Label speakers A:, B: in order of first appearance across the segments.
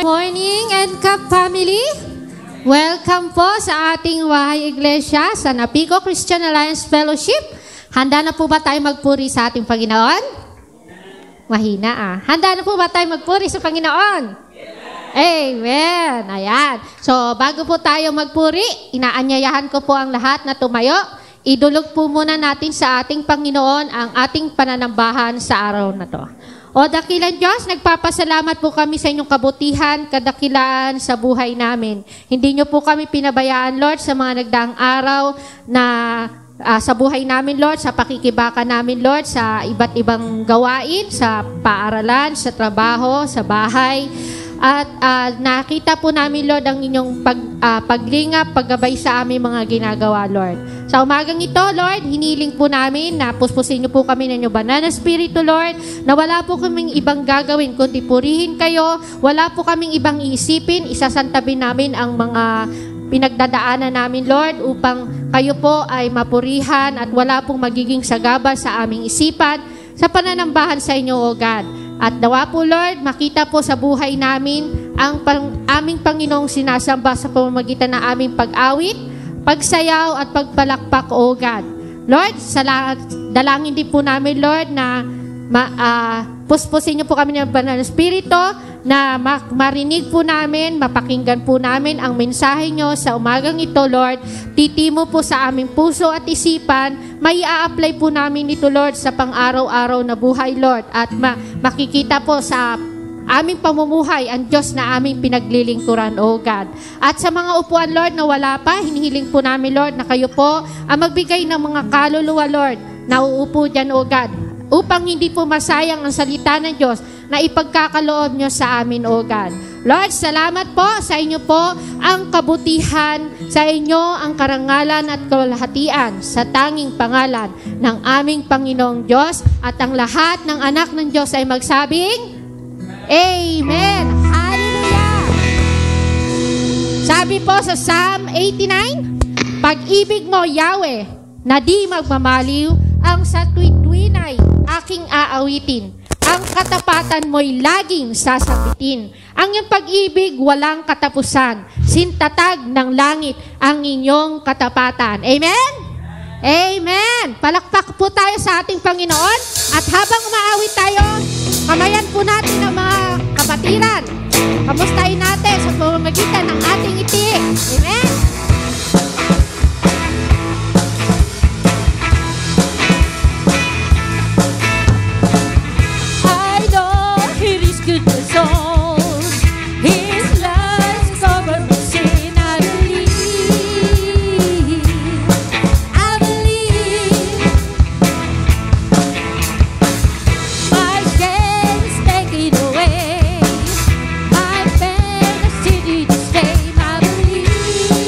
A: morning, NCAP family. Welcome po sa ating Wahay Iglesia sa Napico Christian Alliance Fellowship. Handa na po ba tayo magpuri sa ating Panginoon? Mahina Handa na po ba tayo magpuri sa Panginoon? Amen. Ayan. So, bago po tayo magpuri, inaanyayahan ko po ang lahat na tumayo. Idulog po muna natin sa ating Panginoon ang ating pananambahan sa araw na to. O dakilang Diyos, nagpapasalamat po kami sa inyong kabutihan, kadakilaan sa buhay namin. Hindi niyo po kami pinabayaan, Lord, sa mga nagdaang araw na sa buhay namin, Lord, sa pakikibaka namin, Lord, sa iba't ibang gawain, sa paaralan, sa trabaho, sa bahay. At nakita po namin, Lord, ang inyong paglingap, paggabay sa aming mga ginagawa, Lord. Sa umagang ito, Lord, hiniling po namin na puspusin niyo po kami ng inyong banal na Espiritu, Lord, na wala po kaming ibang gagawin, kundi purihin kayo, wala po kaming ibang iisipin, isasantabi namin ang mga pinagdadaanan namin, Lord, upang kayo po ay mapurihan at wala pong magiging sagabal sa aming isipan sa pananambahan sa inyo, O God. At nawa po, Lord, makita po sa buhay namin ang aming Panginoong sinasamba sa pamamagitan ng aming pag-awit, pagsayaw at pagpalakpak, O God. Lord, dalangin din po namin, Lord, na puspusin niyo po kami ng banal na Espiritu, na marinig po namin, mapakinggan po namin ang mensahe niyo sa umagang ito, Lord. Titimo po sa aming puso at isipan, may a-apply po namin ito, Lord, sa pang-araw-araw na buhay, Lord. At makikita po sa aming pamumuhay ang Diyos na aming pinaglilingkuran, O God. At sa mga upuan, Lord, na wala pa, hinihiling po namin, Lord, na kayo po ang magbigay ng mga kaluluwa, Lord, na uupo dyan, O God, upang hindi po masayang ang salita ng Diyos na ipagkakaloob nyo sa amin, O God. Lord, salamat po sa inyo po ang kabutihan, sa inyo ang karangalan at kalahatian sa tanging pangalan ng aming Panginoong Diyos, at ang lahat ng anak ng Diyos ay magsabing, Amen! Hallelujah! Sabi po sa Psalm 89, Pag-ibig mo, Yahweh, na di magmamaliw, ang sa tuwi-tuwin ay aking aawitin. Ang katapatan mo'y laging sasabitin. Ang iyong pag-ibig walang katapusan. Sintatag ng langit ang inyong katapatan. Amen? Amen! Palakpak po tayo sa ating Panginoon. At habang umaawit tayo, kamayan po natin ang mga kapatiran. Kamustahin natin sa pamamagitan ng ating itik. Amen?
B: Stay, I believe.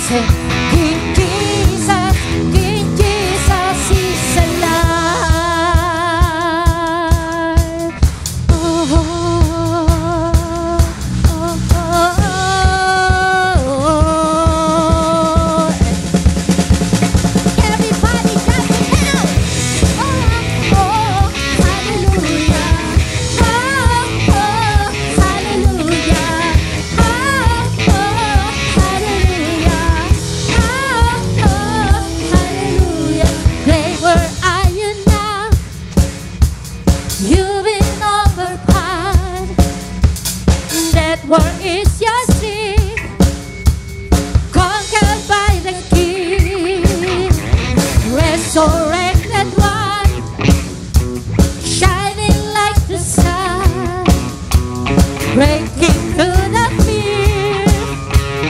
B: Risen King Jesus is alive. Oh, oh, oh, oh. Everybody jump it now. Oh, oh, hallelujah. Oh, oh, hallelujah. Oh, oh, hallelujah. Oh, oh, hallelujah. Great were you now. You've been overpowered. That war is your sin, conquered by the King. Resurrected one, shining like the sun, breaking through the fear.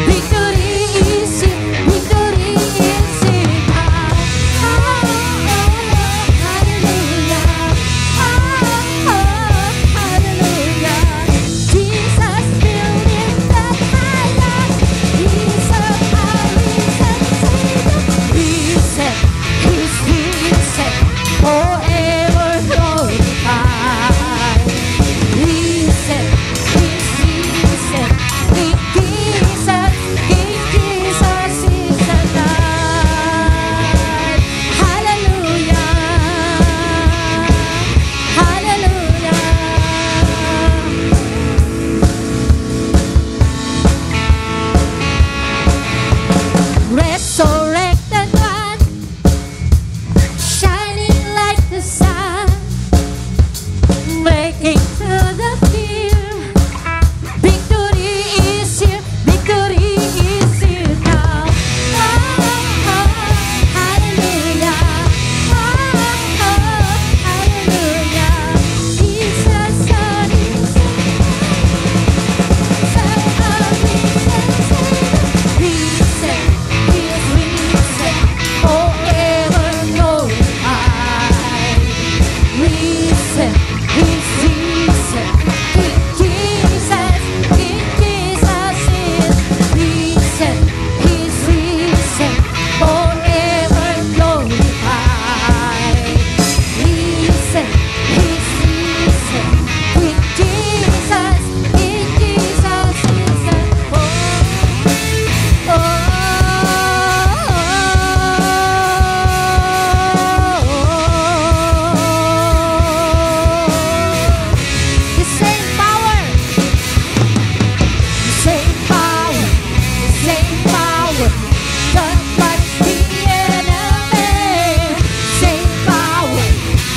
B: Victory is in us. Oh, hallelujah. Oh, hallelujah. Jesus still lifted higher. He's a risen Savior. Risen, He's risen, forever glorified. Risen, He's risen, King Jesus is alive. Hallelujah, hallelujah. Resurrected one, shining like the sun, breaking through the fear. Victory is here now. Oh, oh, hallelujah. Oh, oh, hallelujah. Jesus, Son, is risen, He is risen, forever glorified. Risen, He's risen, King Jesus is risen, He's risen, forever glorified. Risen, He's risen, King Jesus is alive. The same power, just like the enemy. Same power,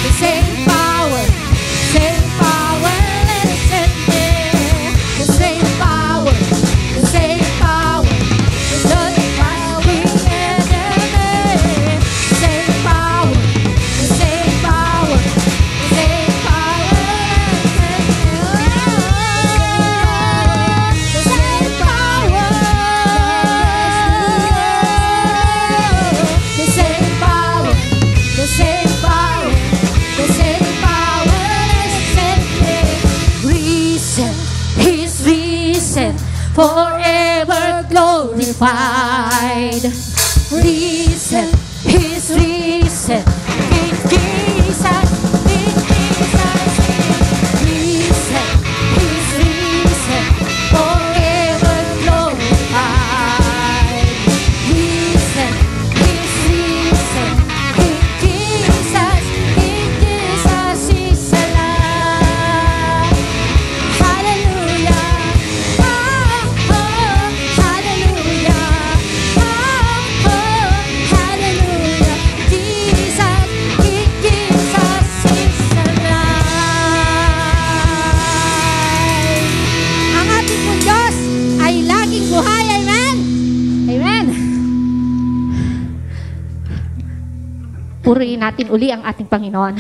B: listen there. The same power, just like the enemy. Same power, listen there. Risen, He's risen, forever glorified. Risen, He's risen, King Jesus is risen, He's risen, forever glorified. Risen, He's risen, King Jesus is alive. Hallelujah. Oh, oh, hallelujah. Oh, oh, hallelujah. Jesus, King Jesus is alive. Ang ating pong Diyos ay laging buhay. Amen? Amen. Purihin natin uli ang ating Panginoon.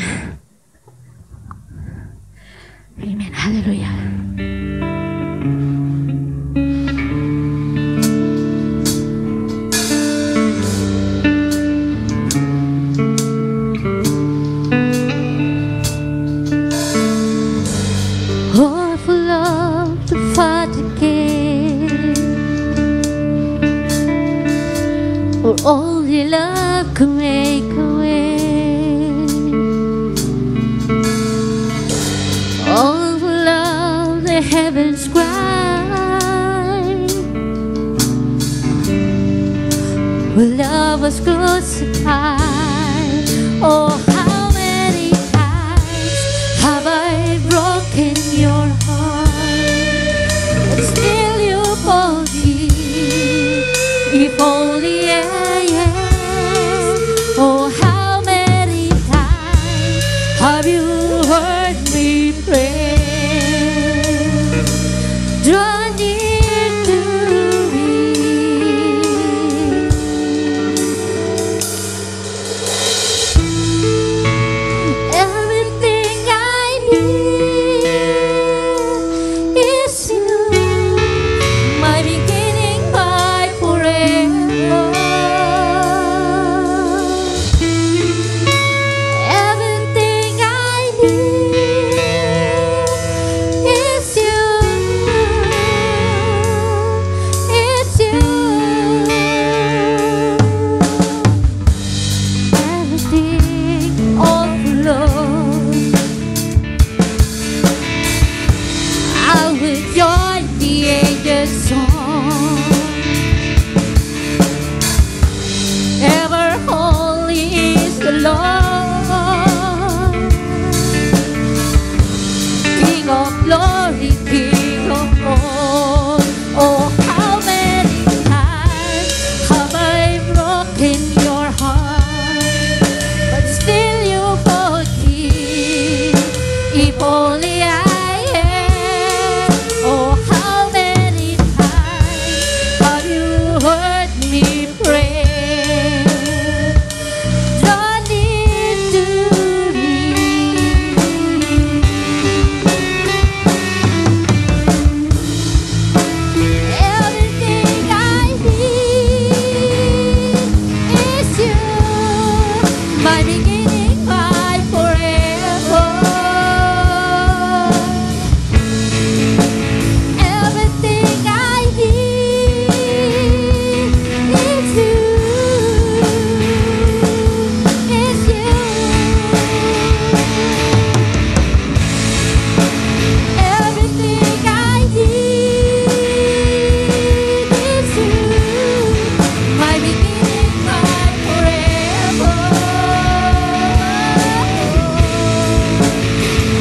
B: Amen. Hallelujah. Oh, full of the fatigue,
A: for only love can make a way. All for love the heavens cry, when love was crucified. Oh, how many times have I broken your heart, but still you forgive, if only oh, how many times have you heard me pray? Draw near to me. Everything I need is you, my beginning, my forever. Everything I need is you, it's you. Everything, all for love. I will join the angels' song. Ever holy is the Lord, King of glory, King of all. Oh, how many times have I broken your heart, but still you forgive, if only I had. Oh, how many times have you heard me pray? Draw near to me. Everything I need is you, my beginning, my forever. Everything I need is you, it's you. Everything I need is you, my beginning, my forever.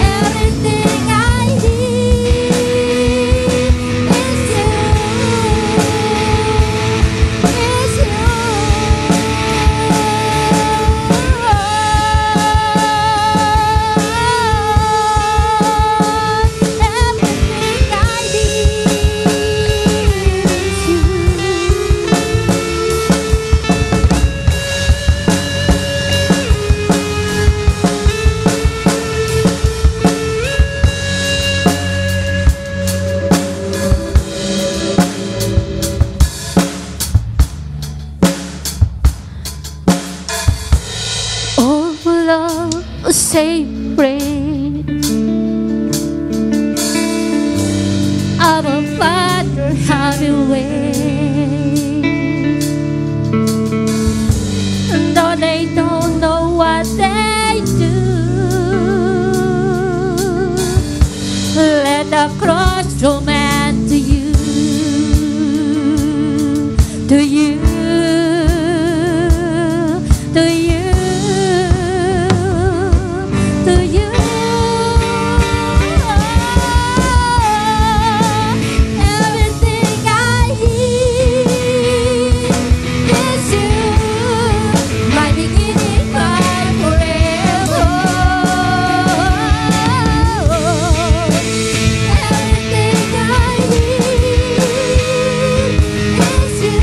A: Everything I need is you, it's you. Everything I all for love, a sacred. Our Father, have your way. And though they don't know what they do, let the cross draw man to you, to you, to you, to you. Everything I need is you, my beginning, my forever. Everything I need is you.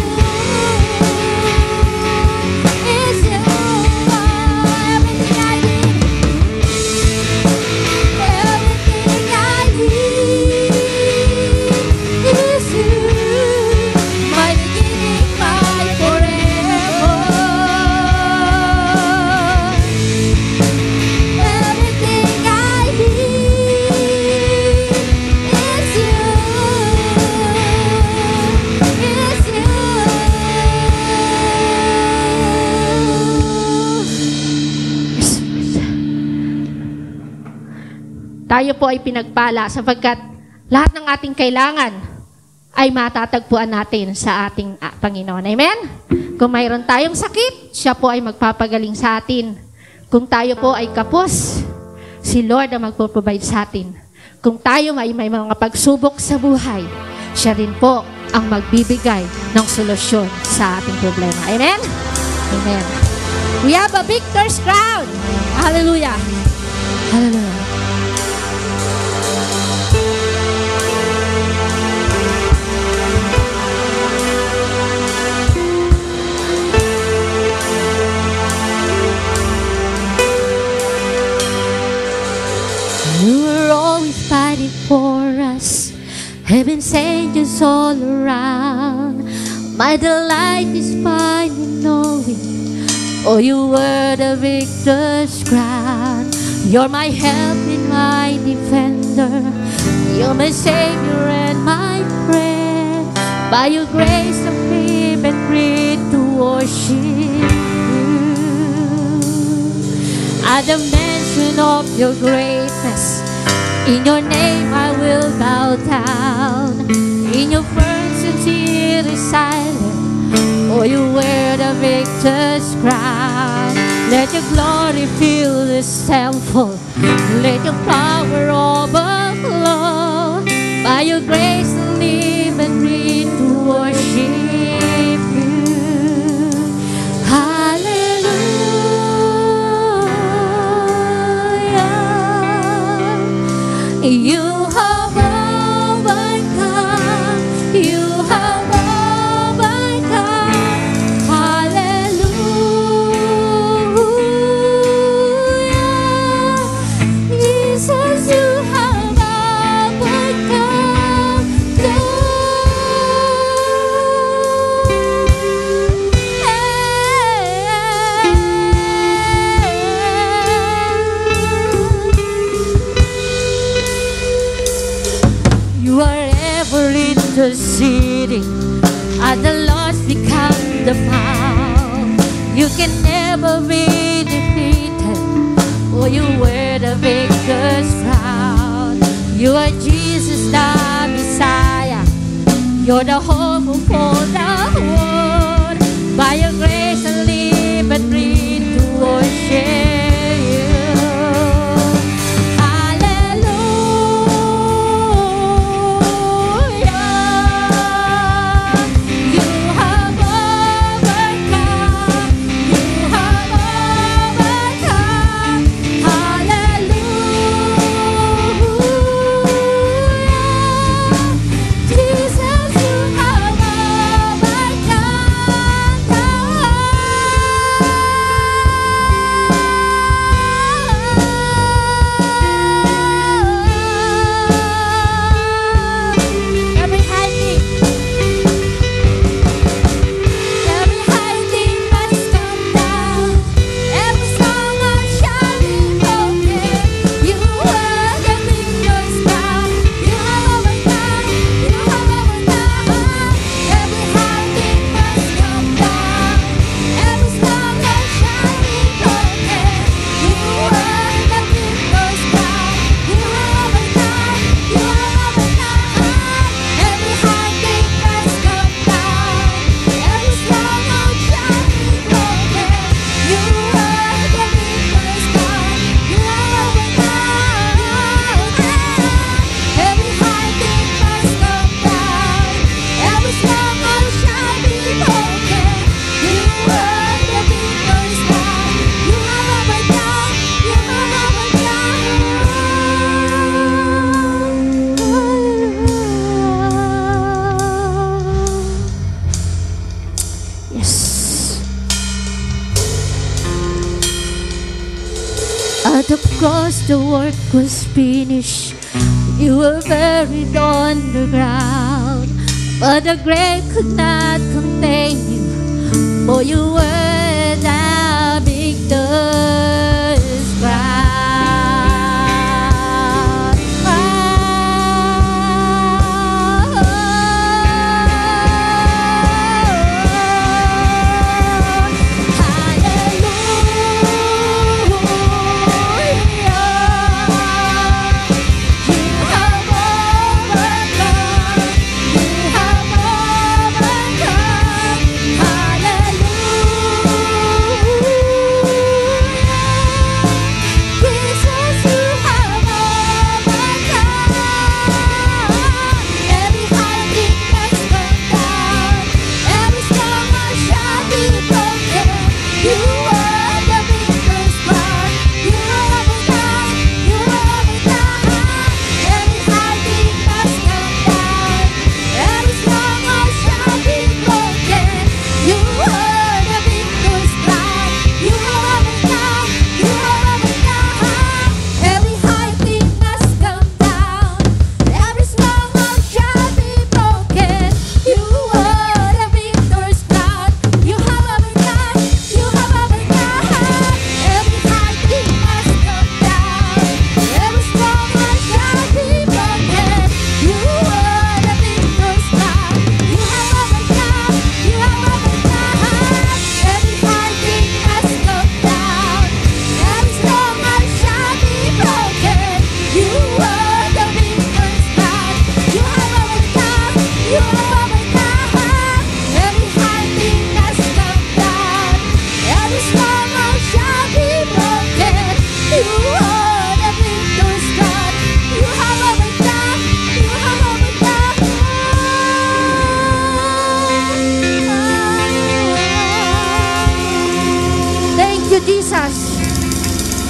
A: tayo po ay pinagpala sapagkat lahat ng ating kailangan ay matatagpuan natin sa ating Panginoon. Amen? Kung mayroon tayong sakit, siya po ay magpapagaling sa atin. Kung tayo po ay kapos, si Lord ang magpo-provide sa atin. Kung tayo ay may mga pagsubok sa buhay, siya rin po ang magbibigay ng solusyon sa ating problema. Amen? Amen. We have a victor's crown. Hallelujah. Hallelujah.
B: You are always fighting for us. Heaven's angels all around. My delight is finding knowing, oh, you were the victor's crown. You're my help and my defender. You're my savior and my friend. By your grace I live and breathe to worship you. At the mention of your greatness, in your name I will bow down. In your presence here is silent, oh, you wear the victor's crown. Let your glory fill this temple. Let your power overflow. By your grace I live and breathe to worship you. Hallelujah. You have overcome. You have overcome. Hallelujah. Jesus, you have overcome. You are ever interceding, and the lost become the found. You can never be defeated, oh, you wear the victor's crown. You are Jesus the Messiah. You're the hope of all the world. By your grace I live and breathe to worship you. At the cross the work was finished. You were buried on the ground, but the grave could not contain you, for you were the victor's crown. Hallelujah.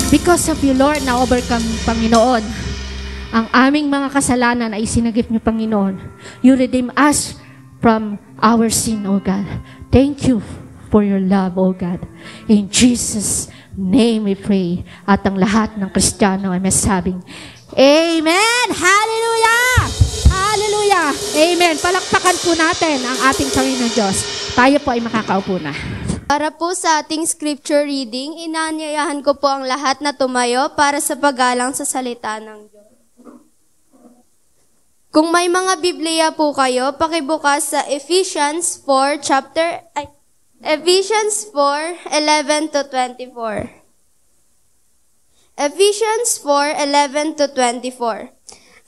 B: Because of you, Lord, na-overcome, Panginoon. Ang aming mga kasalanan ay sinagip niyo, Panginoon. You redeem us from our sin, O God. Thank you for your love, O God. In Jesus' name we pray. At ang lahat ng Kristiyano ay masabing, Amen! Hallelujah! Hallelujah! Amen! Palakpakan po natin ang ating Panginoon Diyos. Tayo po ay makakaupo na.
C: Para po sa ating scripture reading, inaanyayahan ko po ang lahat na tumayo para sa paggalang sa salita ng Diyos. Kung may mga Biblia po kayo, pakibukas sa Ephesians 4:11 to 24. Ephesians 4:11 to 24.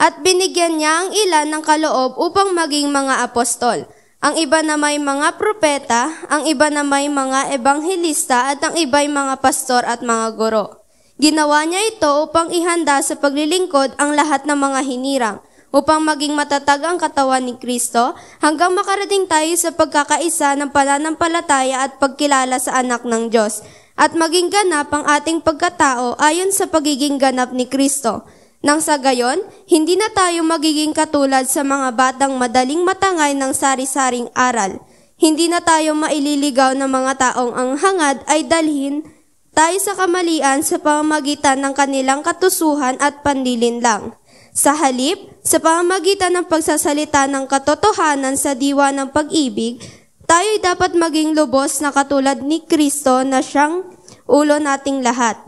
C: At binigyan niya ang ilan ng kaloob upang maging mga apostol. Ang iba na may mga propeta, ang iba na may mga ebanghelista, at ang iba'y mga pastor at mga guro. Ginawa niya ito upang ihanda sa paglilingkod ang lahat ng mga hinirang, upang maging matatag ang katawan ni Kristo, hanggang makarating tayo sa pagkakaisa ng pananampalataya at pagkilala sa anak ng Diyos, at maging ganap ang ating pagkatao ayon sa pagiging ganap ni Kristo. Nang sa gayon, hindi na tayo magiging katulad sa mga batang madaling matangay ng sari-saring aral. Hindi na tayo maililigaw ng mga taong ang hangad ay dalhin tayo sa kamalian sa pamamagitan ng kanilang katusuhan at panlilinlang. Sa halip, sa pamamagitan ng pagsasalita ng katotohanan sa diwa ng pag-ibig, tayo'y dapat maging lubos na katulad ni Kristo na siyang ulo nating lahat.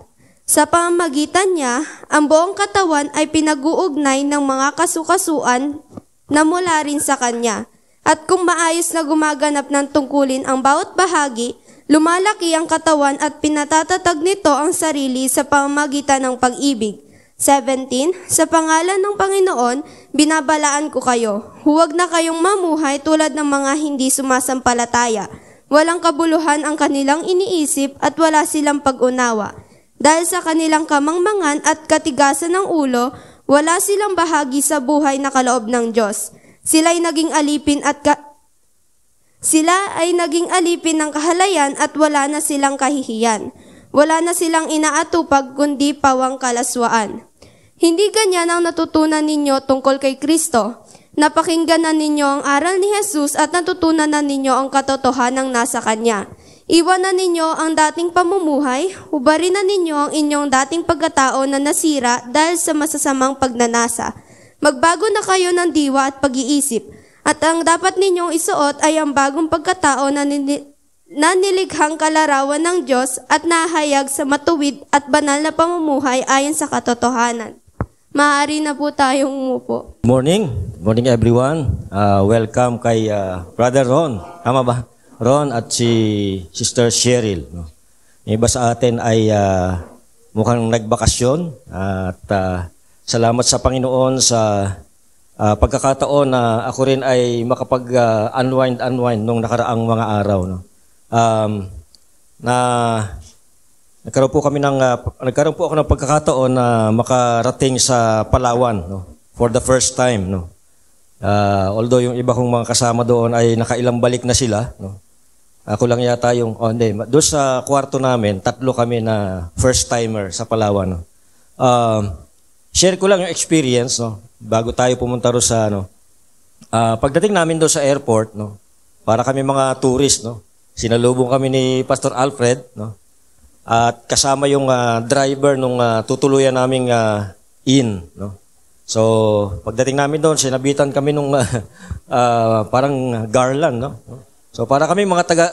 C: Sa pamamagitan niya, ang buong katawan ay pinag-uugnay ng mga kasukasuan na mula rin sa Kanya. At kung maayos na gumaganap ng tungkulin ang bawat bahagi, lumalaki ang katawan at pinatatatag nito ang sarili sa pamamagitan ng pag-ibig. 17. Sa pangalan ng Panginoon, binabalaan ko kayo. Huwag na kayong mamuhay tulad ng mga hindi sumasampalataya. Walang kabuluhan ang kanilang iniisip at wala silang pag-unawa. Dahil sa kanilang kamangmangan at katigasan ng ulo, wala silang bahagi sa buhay na kaloob ng Diyos. Sila ay naging alipin ng kahalayan at wala na silang kahihiyan. Wala na silang inaatupag kundi pawang kalaswaan. Hindi ganyan ang natutunan ninyo tungkol kay Kristo. Napakinggan na ninyo ang aral ni Jesus at natutunan na ninyo ang katotohanang nasa Kanya. Iwanan ninyo ang dating pamumuhay, hubarin na ninyo ang inyong dating pagkatao na nasira dahil sa masasamang pagnanasa. Magbago na kayo ng diwa at pag-iisip, at ang dapat ninyong isuot ay ang bagong pagkatao na nilighang kalarawan ng Diyos at nahayag sa matuwid at banal na pamumuhay ayon sa katotohanan. Maaari na po tayong umupo.
D: Morning everyone. Welcome kay Brother Ron. Tama ba? Ron at si Sister Cheryl. No? Yung iba sa atin ay mukhang nagbakasyon at salamat sa Panginoon sa pagkakataon na ako rin ay makapag-unwind nung nakaraang mga araw. No? Nagkaroon po ako ng pagkakataon na makarating sa Palawan, no? For the first time. No? Although yung iba kong mga kasama doon ay nakailang balik na sila, no? Ako lang yata yung, doon sa kwarto namin, 3 kami na first-timer sa Palawan. No? Share ko lang yung experience, no? Bago tayo pumunta ro sa, pagdating namin doon sa airport, no? Para kami mga tourist, no? Sinalubong kami ni Pastor Alfred, no? At kasama yung driver nung tutuluyan naming in, no? So, pagdating namin doon, sinabitan kami nung parang garland, no? So, para kami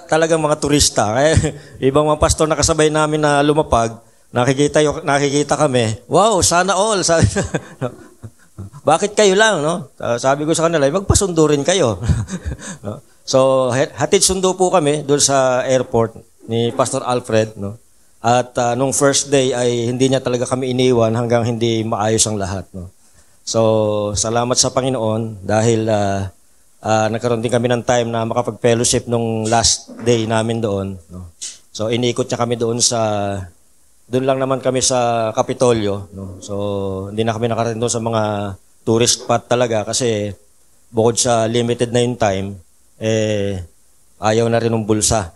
D: talagang mga turista. Kaya, ibang mga pastor na kasabay namin na lumapag, nakikita kami, wow, sana all. Bakit kayo lang, no? Sabi ko sa kanila, magpasundo rin kayo. No? So, hatid sundo po kami doon sa airport ni Pastor Alfred, no? At nung first day ay hindi niya talaga kami iniwan hanggang hindi maayos ang lahat, no? So, salamat sa Panginoon dahil nagkaroon din kami ng time na makapag-fellowship nung last day namin doon, no? So, iniikot niya kami doon lang naman kami sa Kapitolyo, no? So, hindi na kami nakarating doon sa mga tourist spot talaga kasi bukod sa limited na yung time, ayaw na rin ng bulsa.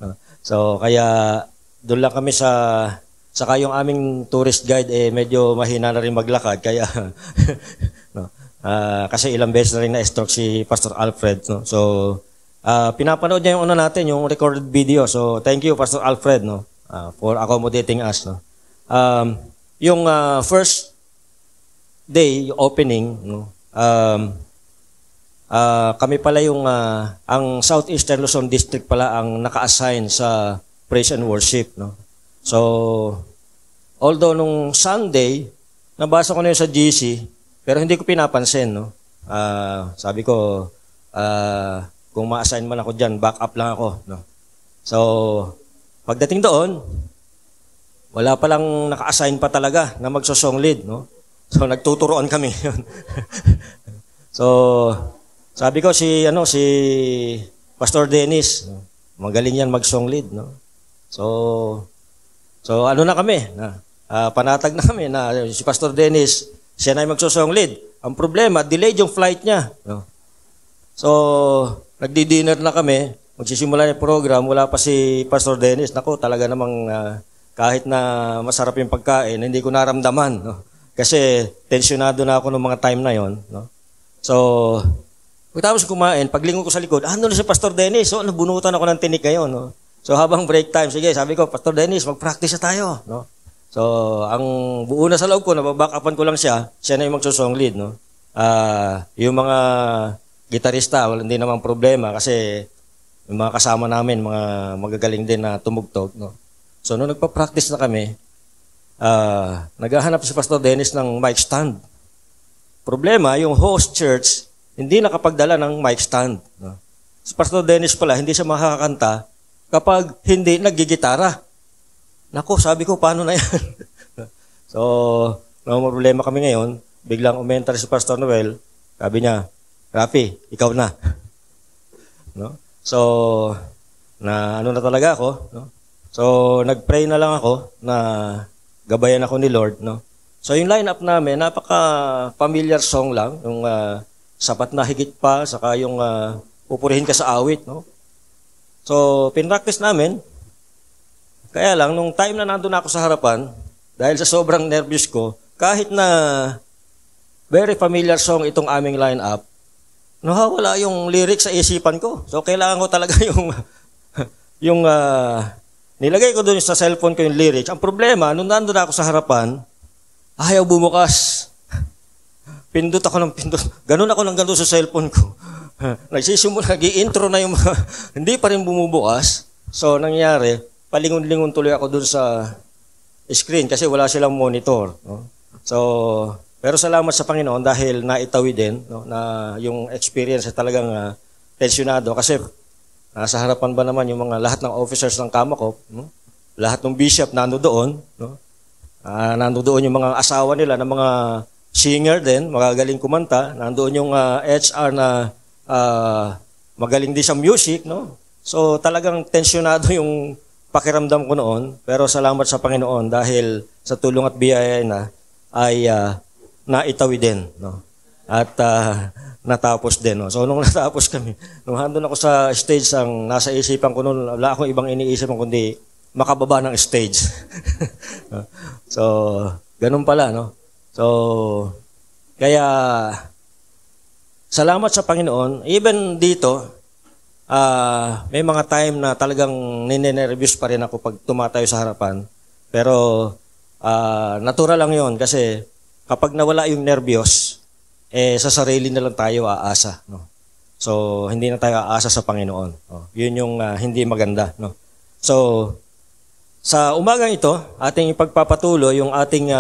D: No? So, kaya doon lang kami sa Saka yung aming tourist guide medyo mahina na rin maglakad kaya no. Kasi ilang beses na rin na-stroke si Pastor Alfred, no. So pinapanood niya yung natin, yung recorded video. So thank you Pastor Alfred, no, for accommodating us, no. Yung first day, yung opening, no. Kami pala yung ang Southeastern Luzon District pala ang naka-assign sa praise and worship, no. So although nung Sunday nabasa ko na yun sa GC, pero hindi ko pinapansin, no. Sabi ko kung ma-assign man ako diyan, back up lang ako, no. So pagdating doon, wala pa lang naka-assign pa talaga na magso-song lead, no. So nagtuturoan kami. So sabi ko si Pastor Dennis, no? Magaling yan mag-song lead, no. So ano na kami, panatag na kami na si Pastor Dennis, siya na yung magso-song lead. Ang problema, delayed yung flight niya, no. So nagdi-dinner na kami, magsisimula yung program, wala pa si Pastor Dennis. Nako, talaga namang kahit na masarap yung pagkain, hindi ko naramdaman, no? Kasi tensyonado na ako ng mga time na yon, no. So pagkatapos kumain, paglingon ko sa likod, ano na si Pastor Dennis? So nabunutan ako ng tinik ngayon, no. So habang break time, sige, sabi ko, Pastor Dennis, mag-practice na tayo, no. So ang buo na sa loob ko, nababack-upan ko lang siya na yung magso-song lead, no. Yung mga gitarista, hindi namang problema kasi yung mga kasama namin, mga magagaling din na tumugtog, no. So nung nagpa-practice na kami, naghahanap si Pastor Dennis ng mic stand. Problema, yung host church hindi nakapagdala ng mic stand, no. Si Pastor Dennis pala, hindi siya makakanta kapag hindi naggigitara. Nako, sabi ko, paano na yan? So, may problema kami ngayon. Biglang umentar si Pastor Noel. Sabi niya, Rafi, ikaw na. No? So, na ano na talaga ako, no? So, nagpray na lang ako na gabayan ako ni Lord, no? So, yung lineup namin, napaka-familiar song lang. Yung sapat na higit pa, saka yung pupurihin ka sa awit, no? So, pinractice namin. Kaya lang, nung time na nandun ako sa harapan, dahil sa sobrang nervous ko, kahit na very familiar song itong aming line-up, nawawala yung lyrics sa isipan ko. So, kailangan ko talaga yung nilagay ko dun sa cellphone ko yung lyrics. Ang problema, nung nandun ako sa harapan, ayaw bumukas. Pindot ako ng pindot. Ganun ako lang ganun sa cellphone ko. Nagsisimula, nag-i-intro na yung mga, hindi pa rin bumubukas. So, nangyari, palingon-lingon tuloy ako dun sa screen kasi wala silang monitor, no? So, pero salamat sa Panginoon dahil naitawi din, no, na yung experience ay talagang tensyonado kasi nasa harapan ba naman yung mga lahat ng officers ng Kamakop, no? Lahat ng bishop nandoon, no? Nandoon yung mga asawa nila ng mga singer din, magagaling kumanta, nandoon yung HR na magaling din sa music, no? So talagang tensyonado yung pakiramdam ko noon, pero salamat sa Panginoon dahil sa tulong at biyaya na ay naitawi din, no? At natapos din, no? So nung natapos kami, nung handon ako sa stage, ang nasa isipan ko noon, wala akong ibang iniisip kundi makababa ng stage. So ganun pala, no? So kaya salamat sa Panginoon. Even dito, may mga time na talagang ninenervyos pa rin ako pag tumatayo sa harapan. Pero natural lang yon kasi kapag nawala yung nervyos, sa sarili na lang tayo aasa, no? So hindi na tayo aasa sa Panginoon. Oh, yun yung hindi maganda, no? So sa umagang ito, ating ipagpapatuloy yung ating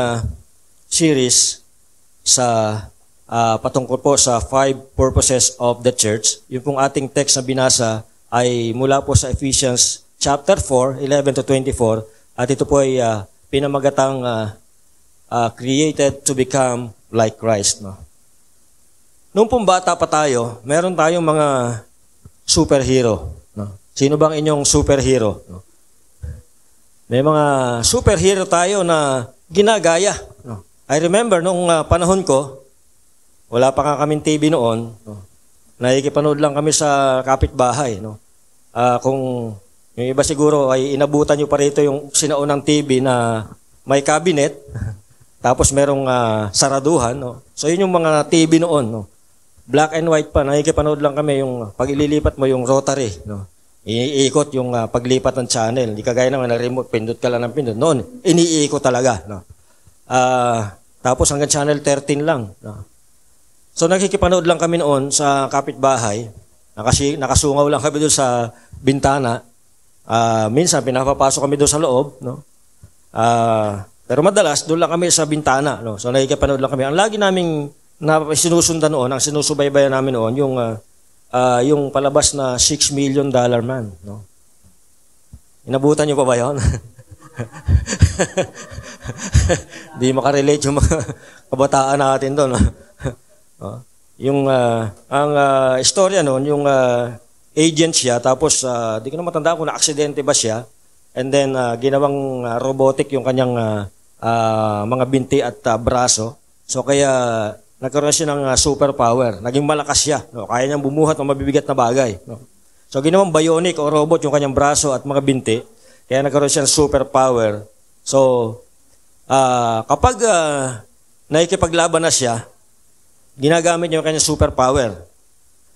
D: series sa patungkol po sa 5 purposes of the church. Yung pong ating text na binasa ay mula po sa Ephesians chapter 4, 11 to 24. At ito po ay pinamagatang created to become like Christ, no? Noong pong bata pa tayo, meron tayong mga superhero, no? Sino bang inyong superhero, no? May mga superhero tayo na ginagaya, no? I remember nung panahon ko, wala pa nga kaming TV noon, no? Nakikipanood lang kami sa kapitbahay, no? Kung yung iba siguro ay inabutan nyo pa rito yung sinaunang TV na may cabinet, tapos merong saraduhan. No? So yun yung mga TV noon. No? Black and white pa, nakikipanood lang kami yung pag ililipat mo yung rotary. No? Iikot yung paglipat ng channel. Hindi kagaya naman na remote, pindot ka lang ng pindot. Noon, iniikot talaga. No? Tapos hanggang channel 13 lang. No? So nakikipanood lang kami noon sa kapitbahay. Nakasungaw lang kami doon sa bintana. Minsan pinapapasok kami doon sa loob. No? Pero madalas, doon lang kami sa bintana. No? So nakikipanood lang kami. Ang lagi naming sinusundan noon, ang sinusubaybayan namin noon, yung palabas na $6 Million Man. No? Inabutan niyo pa ba yun? Di makarelate yung mga kabataan natin doon. No? Ang istorya noon, yung agent siya, tapos di ko na matandaan kung na-aksidente ba siya, and then ginawang robotic yung kanyang mga binti at braso. So kaya nagkaroon siya ng superpower. Naging malakas siya. No? Kaya niyang bumuhat ng mabibigat na bagay. No? So ginawang bionic o robot yung kanyang braso at mga binti. Kaya nagkaroon siya ng superpower. So kapag nakikipaglaban na siya, ginagamit niya yung kanyang superpower.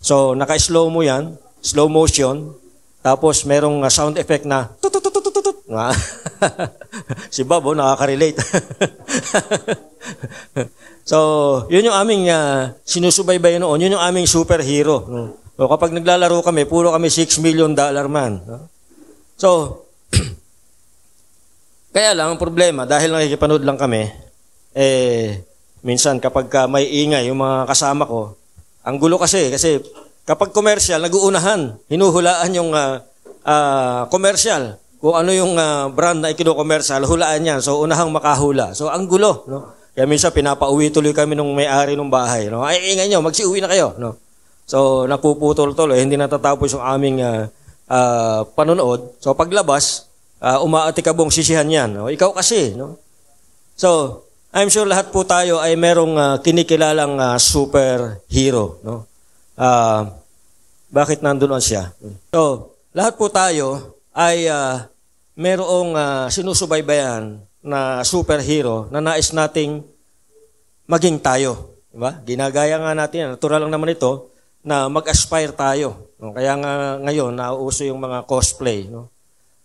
D: So naka-slow mo yan, slow motion, tapos merong sound effect na tutututututut. Si Bob, nakaka-relate. So, yun yung aming sinusubaybay noon. Yun yung aming superhero. No? So, kapag naglalaro kami, puro kami $6 Million Man. No? So, kaya lang, ang problema, dahil nakikipanood lang kami, minsan kapag may ingay, yung mga kasama ko, ang gulo kasi kapag commercial, nag-uunahan, hinuhulaan yung commercial. Kung ano yung brand na ikino-commercial, hulaan yan. So, unahang makahula. So, ang gulo. No? Kaya minsan, pinapauwi tuloy kami nung may-ari ng bahay. No? Ay, ingay nyo, magsiuwi na kayo. No? So, napuputol-tuloy. Hindi natatapos yung aming panonood. So, paglabas, umaatikabong sisihan yan. No? Ikaw kasi. No? So, I'm sure lahat po tayo ay merong kinikilalang superhero. No? Bakit nandun siya? So, lahat po tayo ay merong sinusubaybayan na superhero na nais nating maging tayo. Diba? Ginagaya nga natin, natural lang naman ito, na mag-aspire tayo. No? Kaya nga ngayon, nauuso yung mga cosplay. No?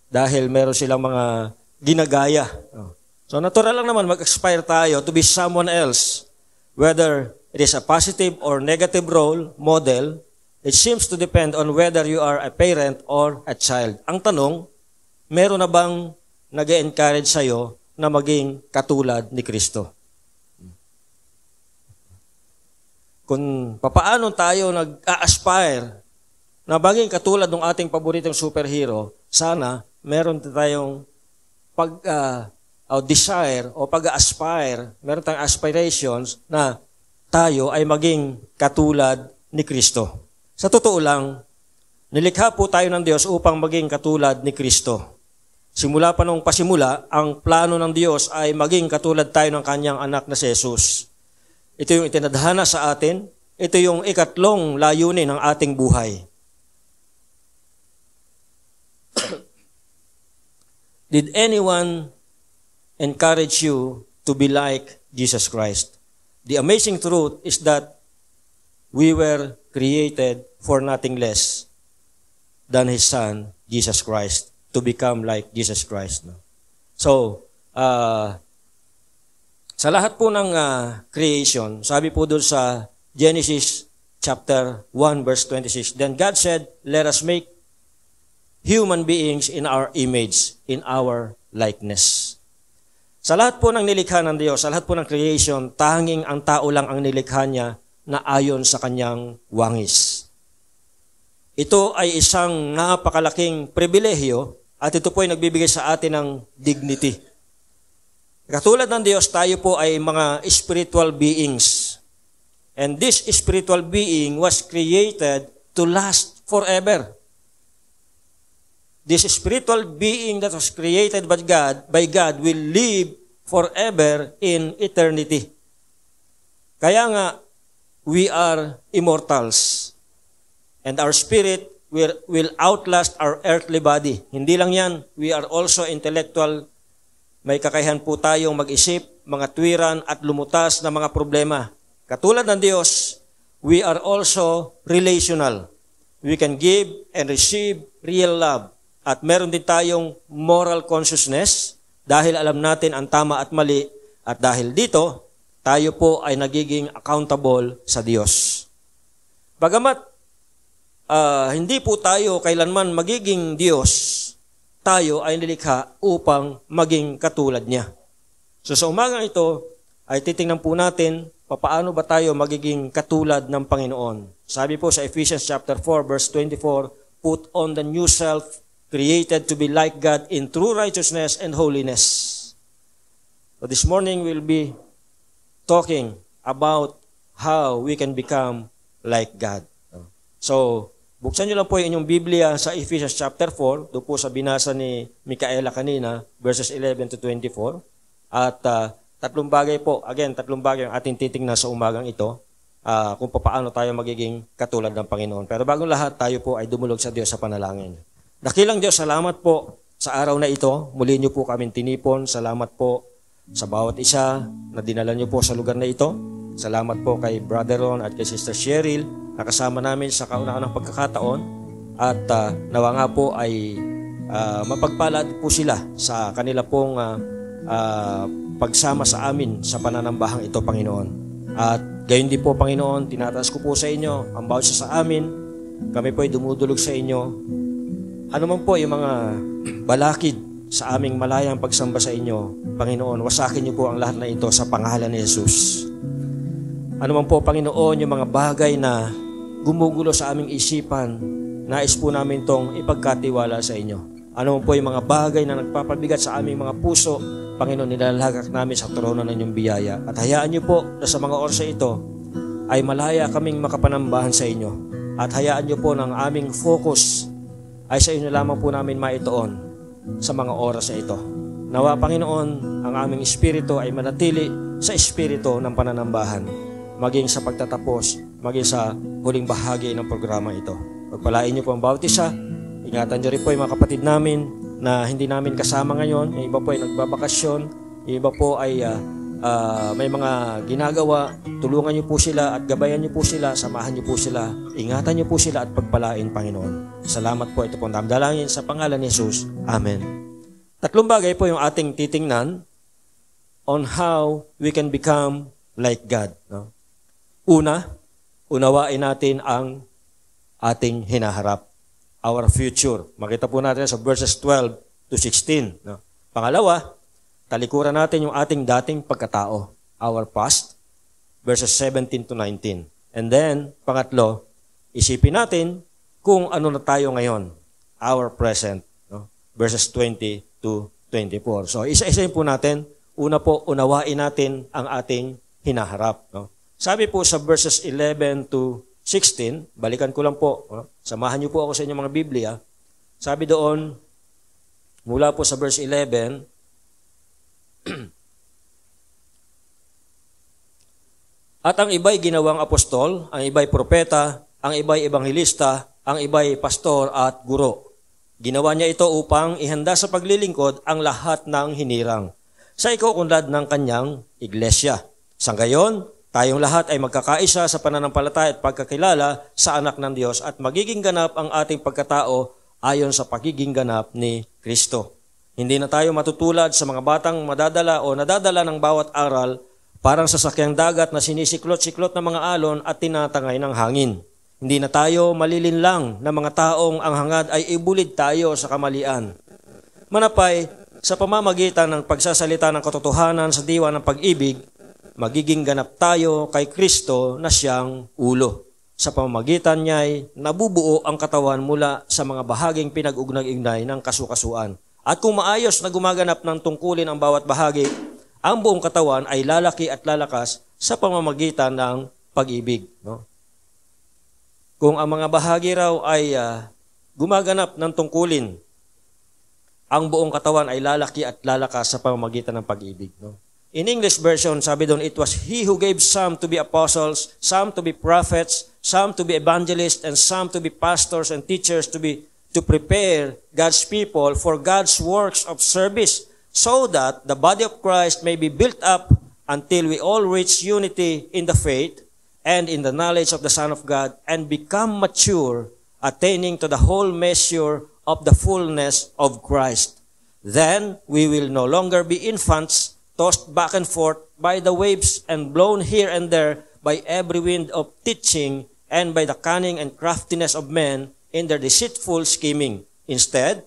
D: Dahil meron silang mga ginagaya. No? So natural lang naman mag-aspire tayo to be someone else. Whether it is a positive or negative role model, it seems to depend on whether you are a parent or a child. Ang tanong, meron na bang nag-encourage sa'yo na maging katulad ni Kristo? Kung papaano tayo nag-a-aspire na maging katulad ng ating paboritong superhero, sana meron tayong desire o pag-aspire, meron tayong aspirations na tayo ay maging katulad ni Kristo. Sa totoo lang, nilikha po tayo ng Diyos upang maging katulad ni Kristo. Simula pa nung pasimula, ang plano ng Diyos ay maging katulad tayo ng kanyang anak na si Jesus. Ito yung itinadhana sa atin. Ito yung ikatlong layunin ng ating buhay. Did anyone encourage you to be like Jesus Christ? The amazing truth is that we were created for nothing less than His Son, Jesus Christ, to become like Jesus Christ. So, sa lahat po ng creation, sabi po doon sa Genesis chapter 1 verse 26, then God said, let us make human beings in our image, in our likeness. Sa lahat po ng nilikha ng Diyos, sa lahat po ng creation, tanging ang tao lang ang nilikha niya na ayon sa kanyang wangis. Ito ay isang napakalaking pribilehyo at ito po ay nagbibigay sa atin ng dignity. Katulad ng Diyos, tayo po ay mga spiritual beings. And this spiritual being was created to last forever. This spiritual being that was created by God will live forever in eternity. Kaya nga, we are immortals. And our spirit will outlast our earthly body. Hindi lang yan, we are also intellectual May kakayahan po tayong mag-isip, mga tuwiran at lumutas ng mga problema. Katulad ng Diyos, we are also relational. We can give and receive real love. At meron din tayong moral consciousness dahil alam natin ang tama at mali. At dahil dito, tayo po ay nagiging accountable sa Diyos. Bagamat hindi po tayo kailanman magiging Diyos, tayo ay nilikha upang maging katulad niya. So sa umagang ito, ay titingnan po natin paano ba tayo magiging katulad ng Panginoon. Sabi po sa Ephesians chapter 4 verse 24, put on the new self, created to be like God in true righteousness and holiness. So this morning we'll be talking about how we can become like God. So, buksan nyo lang po yung inyong Biblia sa Ephesians chapter 4, doon po sa binasa ni Micaela kanina, verses 11 to 24. At tatlong bagay po, tatlong bagay ang ating titingnan sa umagang ito, kung paano tayo magiging katulad ng Panginoon. Pero bagong lahat, tayo po ay dumulog sa Diyos sa panalangin. Dakilang Diyos, salamat po sa araw na ito. Muli niyo po kaming tinipon. Salamat po sa bawat isa na dinala niyo po sa lugar na ito. Salamat po kay Brother Ron at kay Sister Cheryl na kasama namin sa kauna-unang pagkakataon. At nawa nga po ay mapagpalad po sila sa kanila pong pagsama sa amin sa pananambahang ito, Panginoon. At gayon din po, Panginoon, tinataas ko po sa inyo ang bawat isa sa amin. Kami po ay dumudulog sa inyo. Ano man po yung mga balakid sa aming malayang pagsamba sa inyo, Panginoon, wasakin niyo po ang lahat na ito sa pangalan ni Jesus. Ano man po, Panginoon, yung mga bagay na gumugulo sa aming isipan, nais po namin itong ipagkatiwala sa inyo. Ano man po yung mga bagay na nagpapabigat sa aming mga puso, Panginoon, nilalagak namin sa trono ng inyong biyaya. At hayaan niyo po na sa mga oras ito ay malaya kaming makapanambahan sa inyo. At hayaan niyo po ng aming focus ay sa inyo lamang po namin maitoon sa mga oras na ito. Nawa, Panginoon, ang aming espiritu ay manatili sa espiritu ng pananambahan, maging sa pagtatapos, maging sa huling bahagi ng programa ito. Pagpalain niyo po ang bawat isa. Ingatan niyo rin po yung mga kapatid namin na hindi namin kasama ngayon. Yung iba po ay nagbabakasyon, yung iba po ay may mga ginagawa. Tulungan niyo po sila at gabayan niyo po sila, samahan niyo po sila, ingatan niyo po sila at pagpalain, Panginoon. Salamat po, ito pong damdalangin sa pangalan ni Jesus. Amen. Tatlong bagay po yung ating titingnan on how we can become like God. No? Una, unawain natin ang ating hinaharap, our future. Makita po natin sa verses 12 to 16. No? Pangalawa, talikuran natin yung ating dating pagkatao, our past, verses 17 to 19. And then, pangatlo, isipin natin kung ano na tayo ngayon, our present, no? Verses 20 to 24. So, isa-isahin po natin. Una po, unawain natin ang ating hinaharap. No? Sabi po sa verses 11 to 16, balikan ko lang po, no? Samahan niyo po ako sa inyong mga Biblia. Sabi doon, mula po sa verse 11, at ang iba'y ginawang apostol, ang iba'y propeta, ang iba'y ebanghilista, ang iba'y pastor at guro. Ginawa niya ito upang ihanda sa paglilingkod ang lahat ng hinirang sa ikukunlad ng kanyang iglesia. Sa gayon, tayong lahat ay magkakaisa sa pananampalataya at pagkakilala sa anak ng Diyos at magiging ganap ang ating pagkatao ayon sa pagiging ganap ni Kristo. Hindi na tayo matutulad sa mga batang madadala o nadadala ng bawat aral, parang sasakyang dagat na sinisiklot-siklot ng mga alon at tinatangay ng hangin. Hindi na tayo malilinlang na mga taong ang hangad ay ibulid tayo sa kamalian. Manapay, sa pamamagitan ng pagsasalita ng katotohanan sa diwa ng pag-ibig, magiging ganap tayo kay Kristo na siyang ulo. Sa pamamagitan niya'y nabubuo ang katawan mula sa mga bahaging pinag-ugnag-ignay ng kasukasuan. At kung maayos na gumaganap ng tungkulin ang bawat bahagi, ang buong katawan ay lalaki at lalakas sa pamamagitan ng pag-ibig. No? Kung ang mga bahagi raw ay gumaganap ng tungkulin, ang buong katawan ay lalaki at lalakas sa pamamagitan ng pag-ibig. No? In English version, sabi doon, it was He who gave some to be apostles, some to be prophets, some to be evangelists, and some to be pastors and teachers to prepare God's people for God's works of service, so that the body of Christ may be built up until we all reach unity in the faith and in the knowledge of the Son of God and become mature, attaining to the whole measure of the fullness of Christ. Then we will no longer be infants, tossed back and forth by the waves and blown here and there by every wind of teaching and by the cunning and craftiness of men in their deceitful scheming. Instead,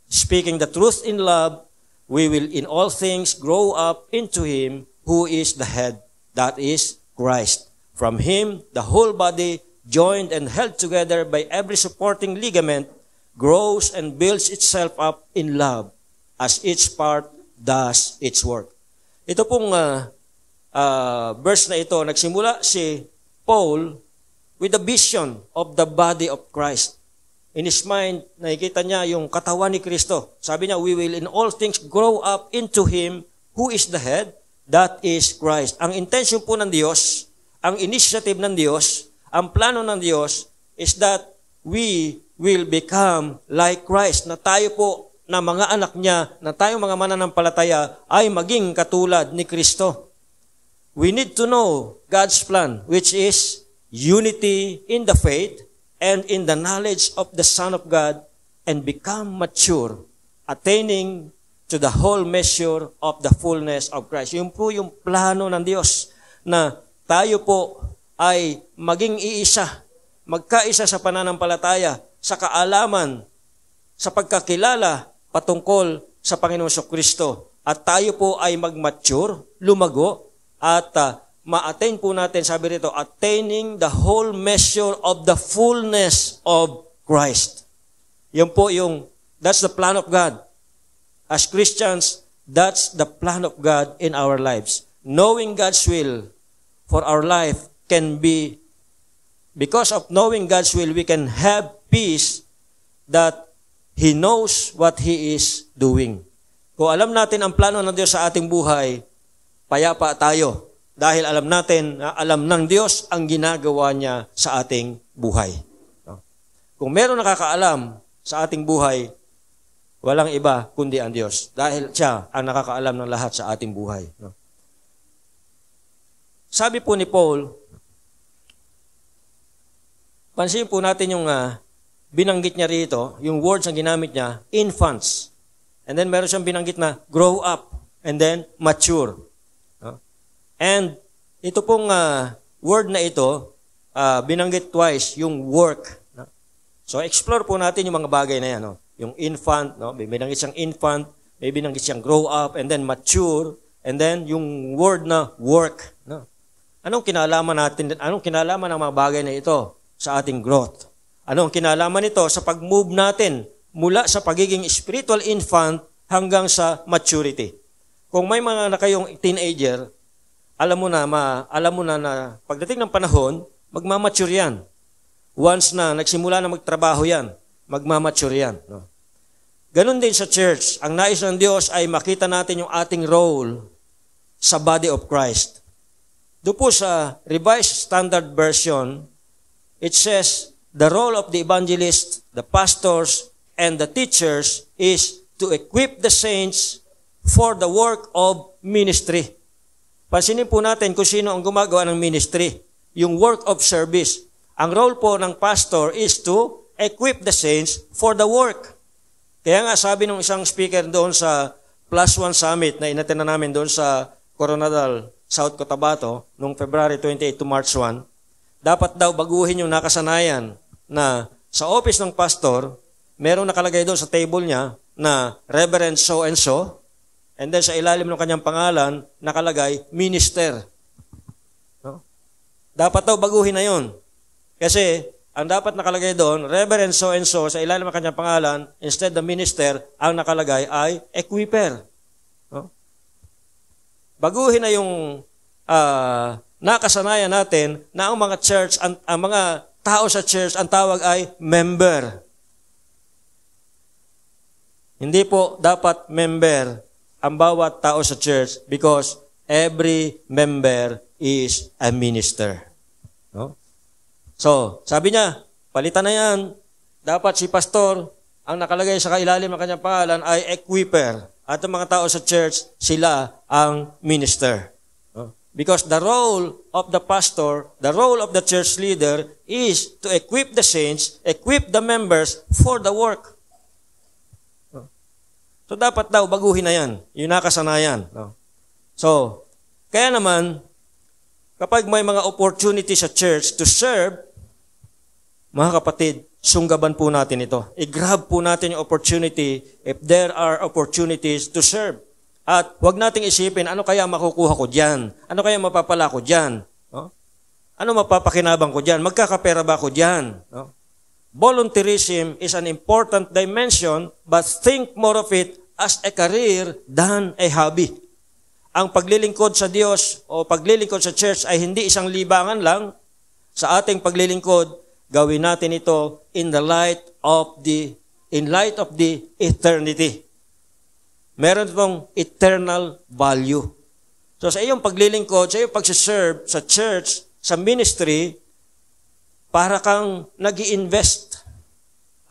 D: speaking the truth in love, we will in all things grow up into Him who is the head, that is Christ. From Him, the whole body, joined and held together by every supporting ligament, grows and builds itself up in love as each part does its work. Ito pong verse na ito, nagsimula si Paul with the vision of the body of Christ. In his mind, nakikita niya yung katawan ni Kristo. Sabi niya, we will in all things grow up into Him who is the head, that is Christ. Ang intention po ng Diyos, ang initiative ng Diyos, ang plano ng Diyos is that we will become like Christ. Na tayo po na mga anak niya, na tayong mga mananampalataya ay maging katulad ni Kristo. We need to know God's plan, which is unity in the faith and in the knowledge of the Son of God, and become mature, attaining to the whole measure of the fullness of Christ. Yun po yung plano ng Diyos, na tayo po ay maging iisa, magkaisa sa pananampalataya, sa kaalaman, sa pagkakilala patungkol sa Panginoong Kristo. At tayo po ay mag-mature, lumago, at ma-attain po natin, sabi rito, attaining the whole measure of the fullness of Christ. Yan po that's the plan of God. As Christians, that's the plan of God in our lives. Knowing God's will for our life can be, because of knowing God's will, we can have peace that He knows what He is doing. Kung alam natin ang plano ng Diyos sa ating buhay, payapa tayo. Dahil alam natin na alam ng Diyos ang ginagawa niya sa ating buhay. Kung meron nakakaalam sa ating buhay, walang iba kundi ang Diyos. Dahil siya ang nakakaalam ng lahat sa ating buhay. Sabi po ni Paul, pansin po natin yung binanggit niya rito, yung words ang ginamit niya, infants. And then meron siyang binanggit na grow up and then mature. And ito pong word na ito, binanggit twice, yung work. So explore po natin yung mga bagay na yan. Yung infant, may binanggit siyang infant, may binanggit siyang grow up, and then mature, and then yung word na work. Anong kinalaman natin? Anong kinalaman ng mga bagay na ito sa ating growth? Anong kinalaman nito sa pag-move natin mula sa pagiging spiritual infant hanggang sa maturity? Kung may mga na kayong teenager, alam mo na pagdating ng panahon, magmamature yan. Once na nagsimula na magtrabaho yan, magmamature yan. Ganon din sa church. Ang nais ng Diyos ay makita natin yung ating role sa body of Christ. Doon po sa Revised Standard Version, it says, the role of the evangelist, the pastors, and the teachers is to equip the saints for the work of ministry. Pansinin po natin kung sino ang gumagawa ng ministry, yung work of service. Ang role po ng pastor is to equip the saints for the work. Kaya nga sabi ng isang speaker doon sa Plus One Summit na inattend na namin doon sa Coronadal, South Cotabato, noong February 28 to March 1, dapat daw baguhin yung nakasanayan na sa office ng pastor, merong nakalagay doon sa table niya na Reverend so-and-so, and then sa ilalim ng kanyang pangalan, nakalagay, minister. Dapat daw baguhin na yun. Kasi, ang dapat nakalagay doon, Reverend so-and-so, sa ilalim ng kanyang pangalan, instead the minister, ang nakalagay ay equiper. Baguhin na yung nakasanayan natin na ang mga church, ang mga tao sa church, ang tawag ay member. Hindi po dapat member ang bawat tao sa church because every member is a minister. So, sabi niya, palitan na yan. Dapat si pastor, ang nakalagay sa kailalim ng kanyang pangalan ay equiper. at ang mga tao sa church, sila ang minister. Because the role of the pastor, the role of the church leader is to equip the saints, equip the members for the work. So dapat daw baguhin na yan. Yun nakasanayan. So, kaya naman, kapag may mga opportunity sa church to serve, mga kapatid, sunggaban po natin ito. I-grab po natin yung opportunity if there are opportunities to serve. At huwag nating isipin, ano kaya makukuha ko dyan? Ano kaya mapapala ko dyan? No? Ano mapapakinabang ko dyan? Magkakapera ba ko dyan? No? Volunteerism is an important dimension, but think more of it as a career than a hobby. Ang paglilingkod sa Diyos o paglilingkod sa church ay hindi isang libangan lang. Sa ating paglilingkod, gawin natin ito in light of the eternity. Meron itong eternal value. So sa iyong paglilingkod, sa iyong pagsiserve sa church, sa ministry, para kang nag-i-invest.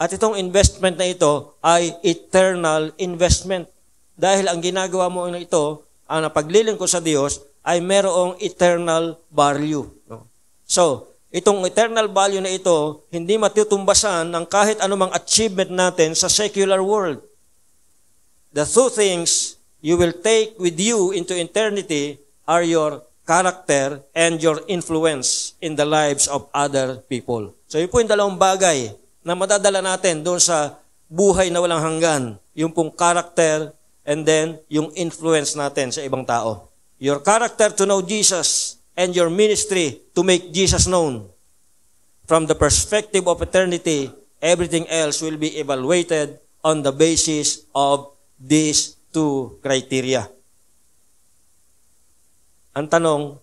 D: At itong investment na ito ay eternal investment. Dahil ang ginagawa mo ito, ang paglilingkod sa Diyos, ay merong eternal value. So, itong eternal value na ito, hindi matutumbasan ng kahit anumang achievement natin sa secular world. The two things you will take with you into eternity are your character and your influence in the lives of other people. So yun po yung dalawang bagay na madadala natin doon sa buhay na walang hanggan. Yung pong character and then yung influence natin sa ibang tao. Your character to know Jesus and your ministry to make Jesus known. From the perspective of eternity, everything else will be evaluated on the basis of these two criteria. Ang tanong,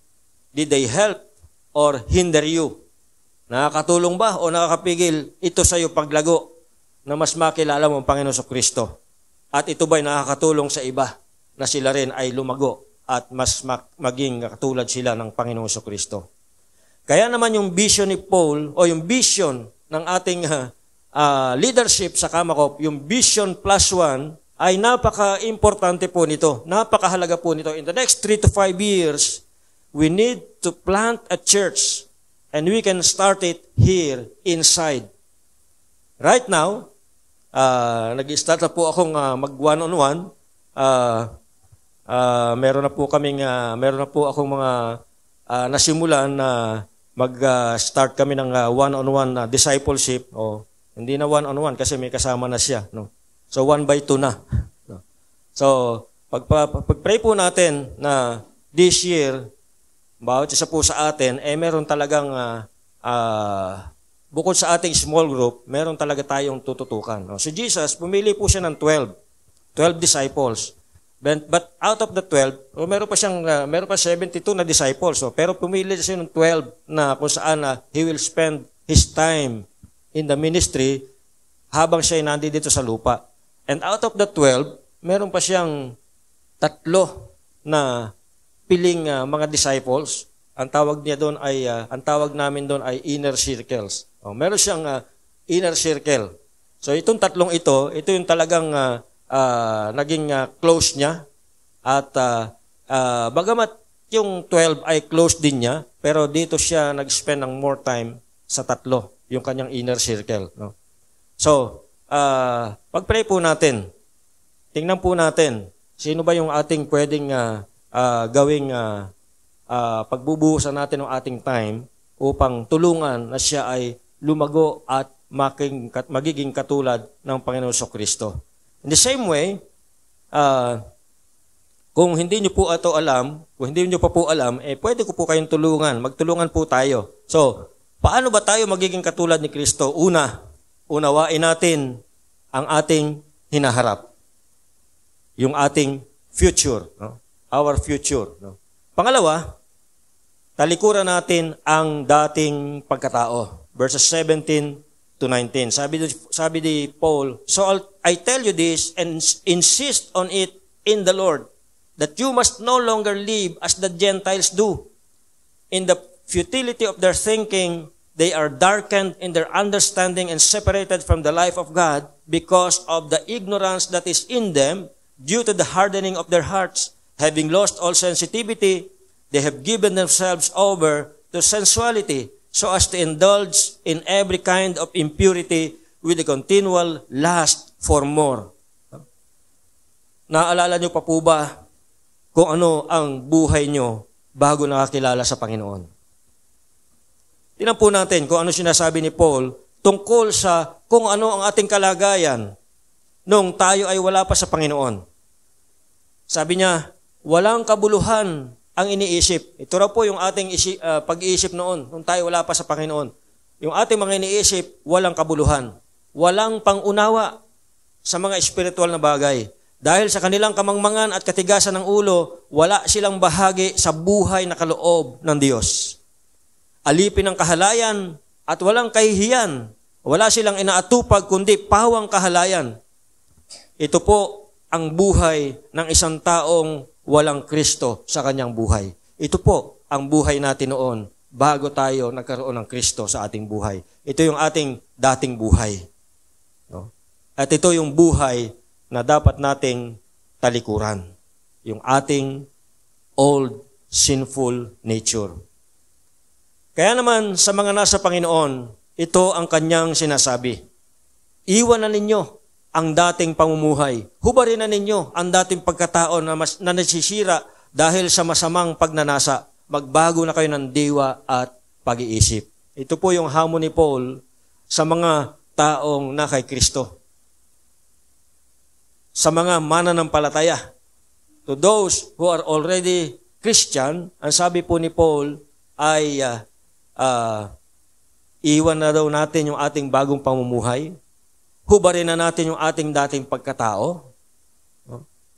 D: did they help or hinder you? Nakakatulong ba o nakakapigil ito sa iyo paglago na mas makilala mo ang Panginoon Kristo? At ito ba'y nakakatulong sa iba na sila rin ay lumago at mas maging katulad sila ng Panginoon Kristo? Kaya naman yung vision ni Paul o yung vision ng ating leadership sa Kamakop, yung vision +1, ay napaka-importante po nito. Napakahalaga po nito. In the next 3 to 5 years, we need to plant a church and we can start it here inside. Right now, nag-start na po akong mag-one-on-one. Meron na po akong mga nasimulan na mag-start kami ng one-on-one discipleship. Hindi na one-on-one kasi may kasama na siya. No? So, 1x2 na. So, pag-pray po natin na this year, bawat isa po sa atin, meron talagang, bukod sa ating small group, meron talaga tayong tututukan. No? So, Jesus, pumili po siya ng 12 disciples. But out of the 12, meron pa 72 na disciples. So, pero pumili siya ng 12 na kung saan he will spend his time in the ministry habang siya nandito sa lupa. And out of the 12, meron pa siyang 3 na piling mga disciples. Ang tawag namin doon ay inner circles. Meron siyang inner circle. So itong 3 ito yung talagang naging close niya. At bagamat yung 12 ay close din niya, pero dito siya nag-spend ng more time sa 3, yung kanyang inner circle. No? So, pag-pray po natin, tingnan po natin, sino ba yung ating pwedeng gawing pagbubuhusan natin ng ating time upang tulungan na siya ay lumago at magiging katulad ng Panginoon Kristo. In the same way, kung hindi nyo po ito alam, kung hindi nyo pa po alam, pwede ko po kayong tulungan. Magtulungan po tayo. So, paano ba tayo magiging katulad ni Kristo? Unawain natin ang ating hinaharap. Yung ating future. No? Our future. No? Pangalawa, talikuran natin ang dating pagkatao. Verses 17 to 19. Sabi ni Paul, so I tell you this and insist on it in the Lord, that you must no longer live as the Gentiles do. In the futility of their thinking, they are darkened in their understanding and separated from the life of God because of the ignorance that is in them due to the hardening of their hearts. Having lost all sensitivity, they have given themselves over to sensuality so as to indulge in every kind of impurity with a continual lust for more. Naalala niyo pa po ba kung ano ang buhay niyo bago nakakilala sa Panginoon? Tingnan po natin kung ano sinasabi ni Paul tungkol sa kung ano ang ating kalagayan nung tayo ay wala pa sa Panginoon. Sabi niya, walang kabuluhan ang iniisip. Ito raw po yung ating pag-iisip noon, nung tayo wala pa sa Panginoon. Yung ating mga iniisip, walang kabuluhan. Walang pangunawa sa mga espiritual na bagay. Dahil sa kanilang kamangmangan at katigasan ng ulo, wala silang bahagi sa buhay na kaloob ng Diyos. Alipin ng kahalayan at walang kahihiyan. Wala silang inaatupag kundi pawang kahalayan. Ito po ang buhay ng isang taong walang Kristo sa kanyang buhay. Ito po ang buhay natin noon bago tayo nagkaroon ng Kristo sa ating buhay. Ito yung ating dating buhay. No? At ito yung buhay na dapat nating talikuran. Yung ating old sinful nature. Kaya naman sa mga nasa Panginoon, ito ang kanyang sinasabi. Iwan na ninyo ang dating pamumuhay. Hubarin na ninyo ang dating pagkatao na nasisira dahil sa masamang pagnanasa. Magbago na kayo ng diwa at pag-iisip. Ito po yung hamon ni Paul sa mga taong na kay Kristo. Sa mga mananampalataya. To those who are already Christian, ang sabi po ni Paul ay iwan na daw natin yung ating bagong pamumuhay. Hubarin na natin yung ating dating pagkatao.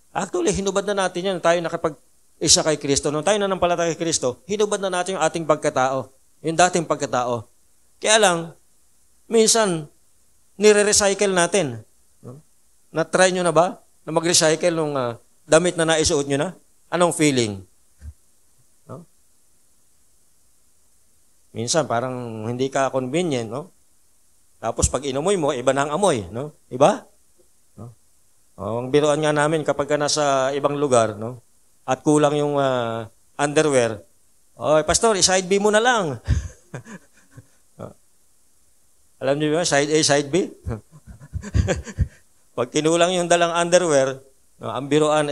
D: Actually, hinubad na natin yan. Tayo nakapag-isa kay Kristo. Nung tayo nanampalataya kay Kristo, hinubad na natin yung ating pagkatao. Yung dating pagkatao. Kaya lang, minsan, nire-recycle natin. Na-try nyo na ba na mag-recycle nung damit na naisuot nyo na? Anong feeling? Minsan, parang hindi ka convenient, no? Tapos pag inamoy mo, iba na ang amoy, no? Iba? No? Ang biruan nga namin kapag ka nasa ibang lugar, no? At kulang yung underwear, pastor, side B mo na lang. Alam niyo ba, side A, side B? Pag kinulang yung dalang underwear, no, ang biruan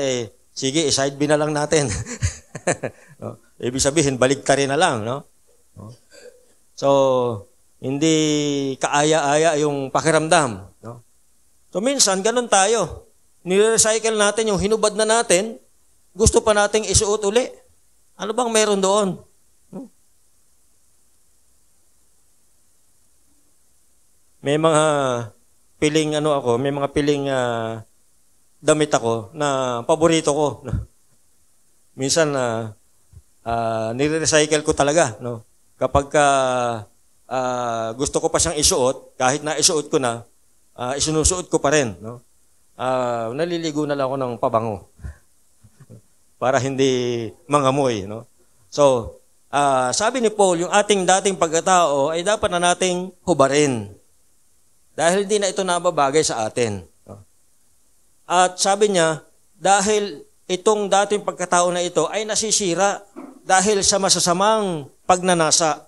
D: sige, side B na lang natin. No? Ibig sabihin, balik ka rin na lang, no? So, hindi kaaya-aya yung pakiramdam. No? So, minsan, ganun tayo. Nire-recycle natin yung hinubad na natin, gusto pa nating isuot uli. Ano bang meron doon? May mga piling may mga piling damit ako na paborito ko. No? Minsan, nire-recycle ko talaga. No? Kapag gusto ko pa siyang isuot, kahit na isuot ko na, isinusuot ko pa rin. No? Naliligo na lang ako ng pabango para hindi mangamoy. No? So, sabi ni Paul, yung ating dating pagkatao ay dapat na nating hubarin. Dahil hindi na ito nababagay sa atin. No? At sabi niya, dahil itong dating pagkatao na ito ay nasisira dahil sa masasamang pagnanasa.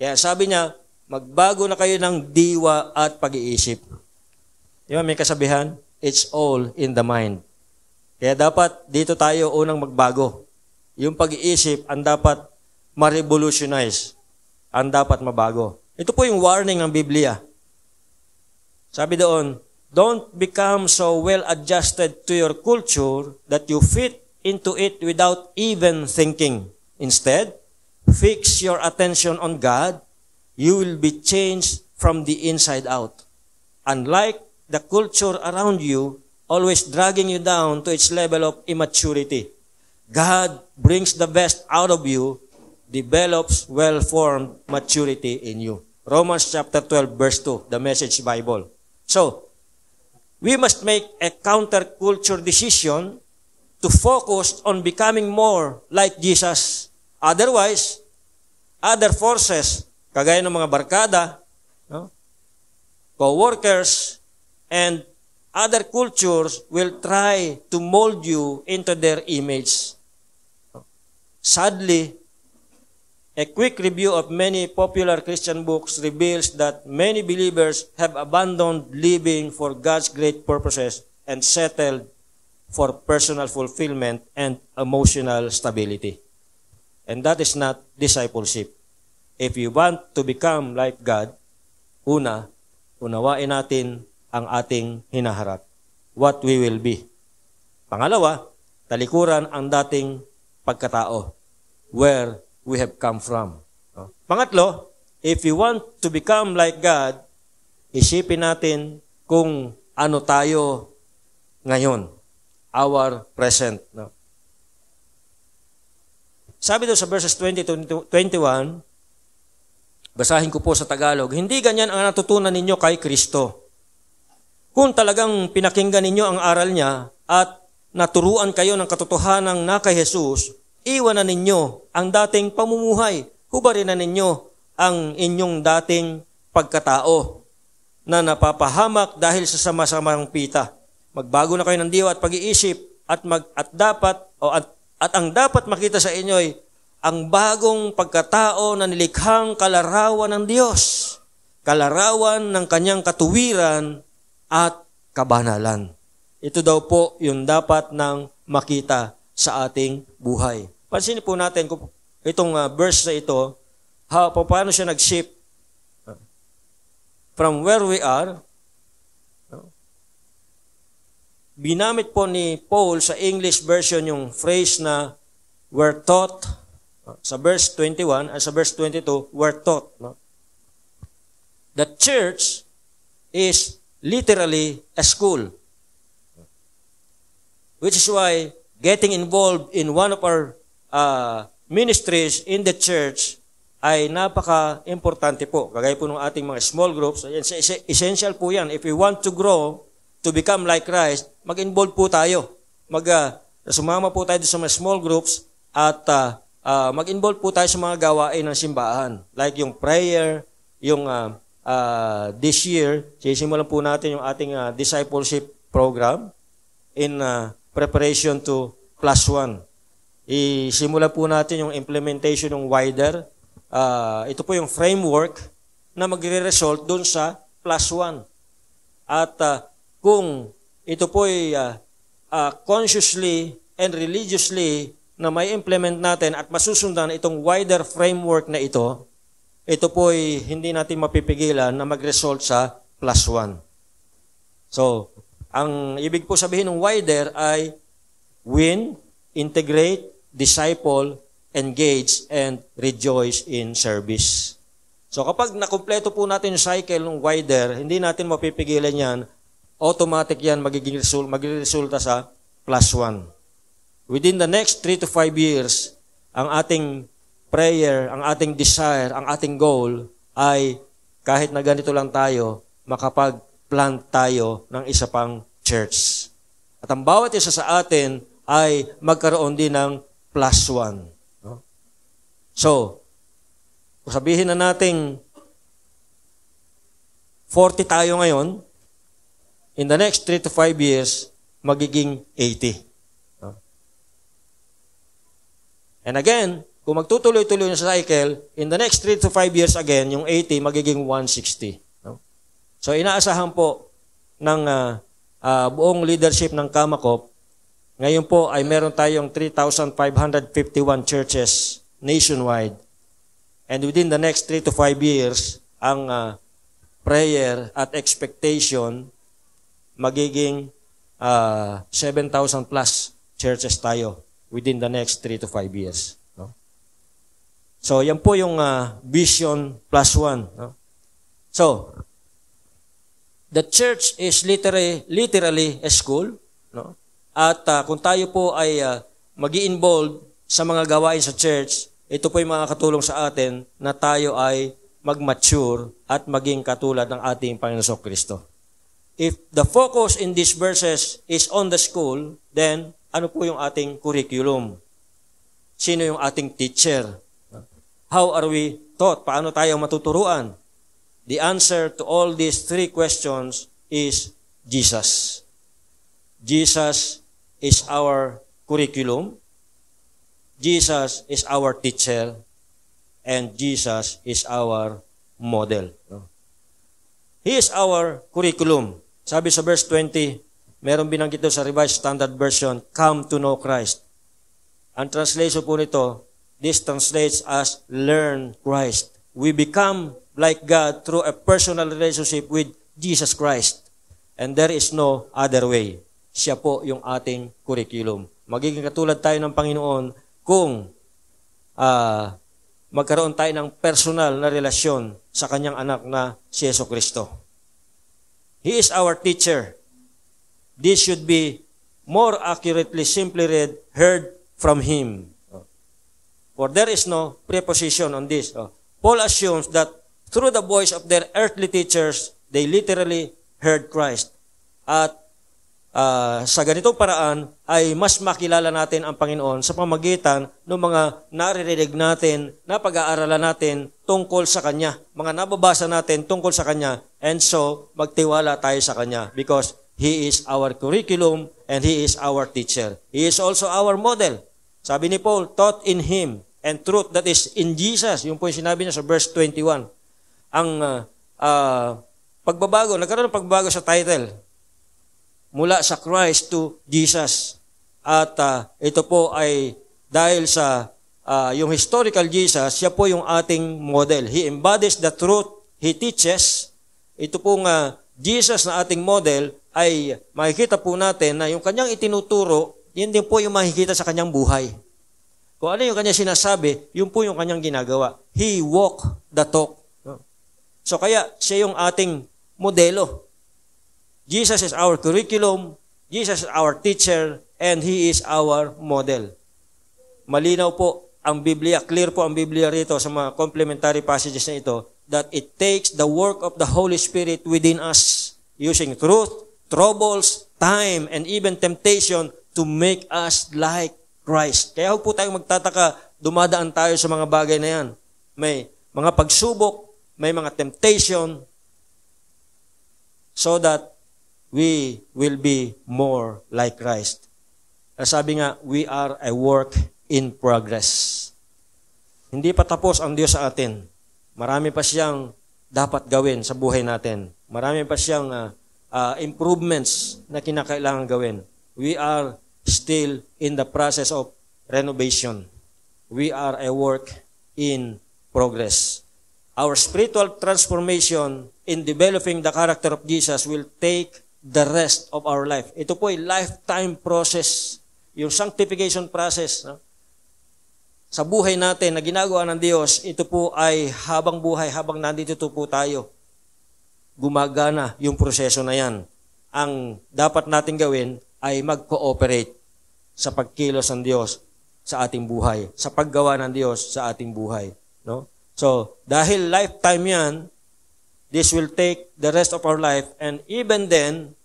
D: Kaya sabi niya, magbago na kayo ng diwa at pag-iisip. Di ba may kasabihan? It's all in the mind. Kaya dapat dito tayo unang magbago. Yung pag-iisip ang dapat ma-revolutionize. Ang dapat mabago. Ito po yung warning ng Biblia. Sabi doon, don't become so well-adjusted to your culture that you fit into it without even thinking. Instead, fix your attention on God. You will be changed from the inside out. Unlike the culture around you, always dragging you down to its level of immaturity, God brings the best out of you, develops well-formed maturity in you. Romans chapter 12, verse 2, the Message Bible. So, we must make a counterculture decision to focus on becoming more like Jesus. Otherwise, other forces, kagaya ng mga barkada, no? Co-workers, and other cultures will try to mold you into their image. Sadly, a quick review of many popular Christian books reveals that many believers have abandoned living for God's great purposes and settled for personal fulfillment and emotional stability. And that is not discipleship. If you want to become like God, unawain natin ang ating hinaharap, what we will be. Pangalawa, talikuran ang dating pagkatao, where we have come from. Pangatlo, if you want to become like God, isipin natin kung ano tayo ngayon, our present. Sabi doon sa verses 20 to 21, basahin ko po sa Tagalog, hindi ganyan ang natutunan ninyo kay Kristo. Kung talagang pinakinggan ninyo ang aral niya at naturuan kayo ng katotohanang na kay Jesus, iwanan ninyo ang dating pamumuhay. Hubarin na ninyo ang inyong dating pagkatao na napapahamak dahil sa sama-samang pita. Magbago na kayo ng diwa at pag-iisip at ang dapat makita sa inyo ay ang bagong pagkatao na nilikhang kalarawan ng Diyos, kalarawan ng kanyang katuwiran at kabanalan. Ito daw po yung dapat nang makita sa ating buhay. Pansinin po natin kung itong verse na ito, paano siya nag-shift from where we are. Binamit po ni Paul sa English version yung phrase na were taught, sa verse 21 at sa verse 22, were taught. The church is literally a school. Which is why getting involved in one of our ministries in the church ay napaka-importante po. Kagaya po ng ating mga small groups, essential po yan. If we want to grow, to become like Christ, mag-involve po tayo. Sumama po tayo sa mga small groups at mag-involve po tayo sa mga gawain ng simbahan. Like yung prayer, yung this year, sisimulan po natin yung ating discipleship program in preparation to +1. Isimula po natin yung implementation ng wider. Ito po yung framework na magre-result dun sa +1. At kung ito po ay consciously and religiously na may implement natin at masusundan itong wider framework na ito po ay hindi natin mapipigilan na mag-result sa +1. So, ang ibig po sabihin ng wider ay win, integrate, disciple, engage, and rejoice in service. So, kapag nakumpleto po natin yung cycle ng wider, hindi natin mapipigilan yan, automatic yan magre-resulta sa +1. Within the next 3 to 5 years, ang ating prayer, ang ating desire, ang ating goal ay kahit na ganito lang tayo, makapag-plant tayo ng isa pang church. At ang bawat isa sa atin ay magkaroon din ng +1. No? So, sabihin na nating 40 tayo ngayon, in the next 3 to 5 years, magiging 80. No? And again, kung magtutuloy-tuloy na sa cycle, in the next 3 to 5 years again, yung 80 magiging 160. No? So, inaasahan po ng buong leadership ng Kamakop, ngayon po ay meron tayong 3,551 churches nationwide. And within the next 3 to 5 years, ang prayer at expectation, magiging 7,000 plus churches tayo within the next 3 to 5 years. No? So, yan po yung vision +1. No? So, the church is literally a school. No? At kung tayo po ay mag-i-involve sa mga gawain sa church, ito po yung mga katulong sa atin na tayo ay mag-mature at maging katulad ng ating Panginoon Kristo. If the focus in these verses is on the school, then ano po yung ating curriculum? Sino yung ating teacher? How are we taught? Paano tayo matuturuan? The answer to all these 3 questions is Jesus. Jesus is our curriculum, Jesus is our teacher, and Jesus is our model. No? He is our curriculum. Sabi sa verse 20, meron binanggit sa Revised Standard Version, come to know Christ. Ang translation po nito, this translates as learn Christ. We become like God through a personal relationship with Jesus Christ. And there is no other way. Siya po yung ating curriculum. Magiging katulad tayo ng Panginoon kung magkaroon tayo ng personal na relasyon sa kanyang anak na si Jesucristo. He is our teacher. This should be more accurately simply read, heard from Him. For there is no preposition on this. Paul assumes that through the voice of their earthly teachers, they literally heard Christ. At sa ganitong paraan ay mas makilala natin ang Panginoon sa pamagitan ng mga naririnig natin, na pag-aaralan natin tungkol sa Kanya, mga nababasa natin tungkol sa Kanya, and so magtiwala tayo sa Kanya because He is our curriculum and He is our teacher. He is also our model. Sabi ni Paul, taught in Him and truth that is in Jesus. Yung po yung sinabi niya sa verse 21. Ang pagbabago, nagkaroon ng pagbabago sa title mula sa Christ to Jesus. At ito po ay dahil sa yung historical Jesus, siya po yung ating model. He embodies the truth He teaches. Ito pong Jesus na ating model ay makikita po natin na yung kanyang itinuturo, yun din po yung makikita sa kanyang buhay. Kung ano yung kanyang sinasabi, yun po yung kanyang ginagawa. He walk the talk. So kaya siya yung ating modelo. Jesus is our curriculum, Jesus is our teacher, and He is our model. Malinaw po ang Biblia, clear po ang Biblia rito sa mga complementary passages na ito, that it takes the work of the Holy Spirit within us, using truth, troubles, time, and even temptation to make us like Christ. Kaya huwag po tayong magtataka, dumadaan tayo sa mga bagay na yan. May mga pagsubok, may mga temptation, so that we will be more like Christ. Sabi nga, we are a work in progress. Hindi pa tapos ang Diyos sa atin. Marami pa siyang dapat gawin sa buhay natin. Marami pa siyang improvements na kinakailangan gawin. We are still in the process of renovation. We are a work in progress. Our spiritual transformation in developing the character of Jesus will take the rest of our life. Ito po ay lifetime process. Yung sanctification process. No? Sa buhay natin na ginagawa ng Diyos, ito po ay habang buhay, habang nandito po tayo. Gumagana yung proseso na yan. Ang dapat natin gawin ay mag-cooperate sa pagkilos ng Diyos sa ating buhay, sa paggawa ng Diyos sa ating buhay. No? So, dahil lifetime yan, this will take the rest of our life, and even then,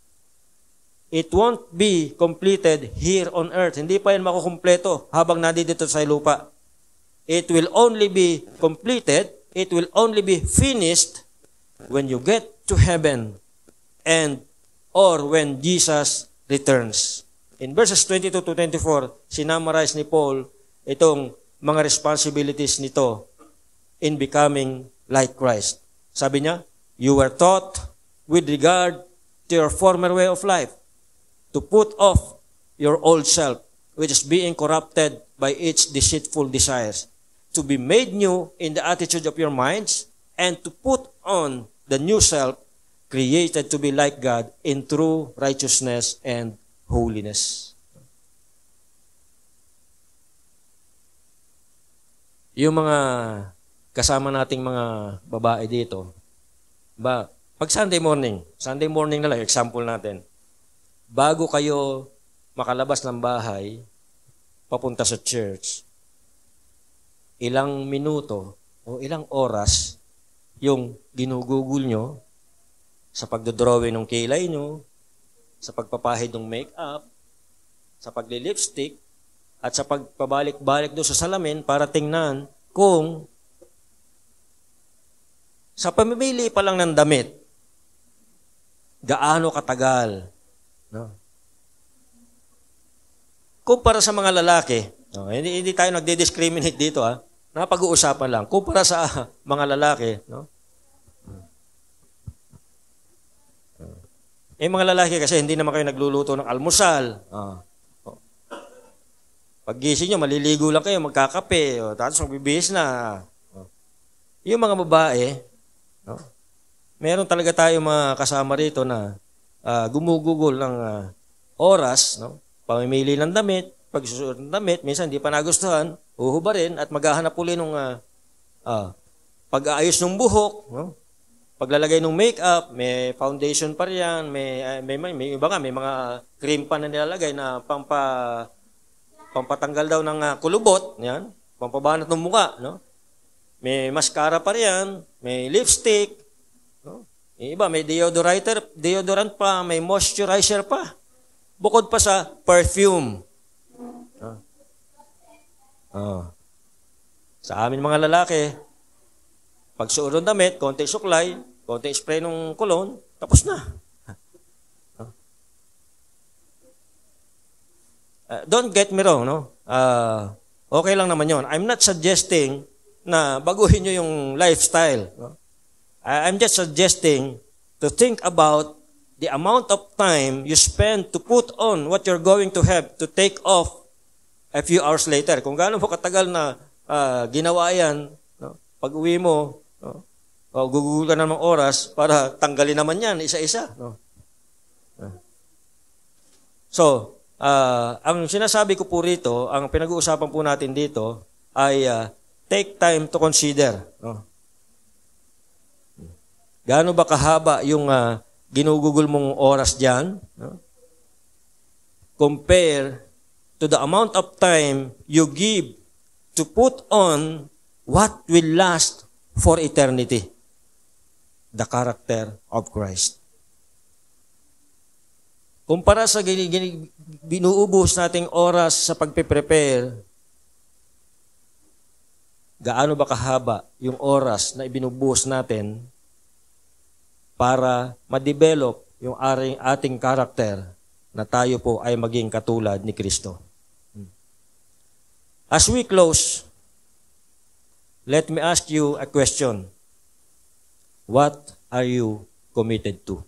D: it won't be completed here on earth. Hindi pa yan makukumpleto habang nandito sa lupa. It will only be completed, it will only be finished when you get to heaven and or when Jesus returns. In verses 22 to 24, sinamarize ni Paul itong mga responsibilities nito in becoming like Christ. Sabi niya, you were taught with regard to your former way of life to put off your old self, which is being corrupted by its deceitful desires, to be made new in the attitude of your minds, and to put on the new self, created to be like God in true righteousness and holiness. Yung mga kasama nating mga babae dito, pag Sunday morning na lang, example natin, bago kayo makalabas ng bahay, papunta sa church, ilang minuto o ilang oras yung ginugugol nyo sa pagdodrawing ng kilay nyo, sa pagpapahid ng make-up, sa pagli-lipstick, at sa pagpabalik-balik doon sa salamin para tingnan kung sa pamimili pa lang ng damit, gaano katagal. No? kumpara sa mga lalaki, no, hindi tayo nagdi-discriminate dito, napag-uusapan lang. Kumpara sa mga lalaki, no? Mga lalaki kasi hindi naman kayo nagluluto ng almusal. Paggising nyo, maliligo lang kayo, magkakape, tapos magbibihis na. Yung mga babae, no? Meron talaga tayo mga kasama rito na gumugugol ng oras, no? Pamimili ng damit, pagsusuot ng damit, minsan hindi pa nagustuhan, uhubarin at maghahanap uli ng pag-aayos ng buhok, no? Paglalagay ng makeup, may foundation pa riyan, may iba nga, may mga cream pa na nilalagay na pampatanggal daw ng kulubot, yan, pampabanat ng muka, no? May mascara pa riyan, may lipstick, no? Iba, may deodorant pa, may moisturizer pa. Bukod pa sa perfume. Sa amin mga lalaki, pag suot ng damit, konti suklay, konti spray ng cologne, tapos na. Don't get me wrong, no? Okay lang naman yon. I'm not suggesting na baguhin nyo yung lifestyle. No? I'm just suggesting to think about the amount of time you spend to put on what you're going to have to take off a few hours later. Kung gaano mo katagal na ginawa yan, no? Pag uwi mo, no? Gugugol ka na ng oras para tanggalin naman yan, isa-isa. No? So, ang sinasabi ko po rito, ang pinag-uusapan po natin dito ay take time to consider. No? Gaano ba kahaba yung ginugugol mong oras dyan? No? Compare to the amount of time you give to put on what will last for eternity. The character of Christ. Kumpara sa binuubos nating oras sa pagpe-prepare, gaano ba kahaba yung oras na ibinubuhos natin para ma-develop yung ating character na tayo po ay maging katulad ni Kristo. As we close, let me ask you a question. What are you committed to?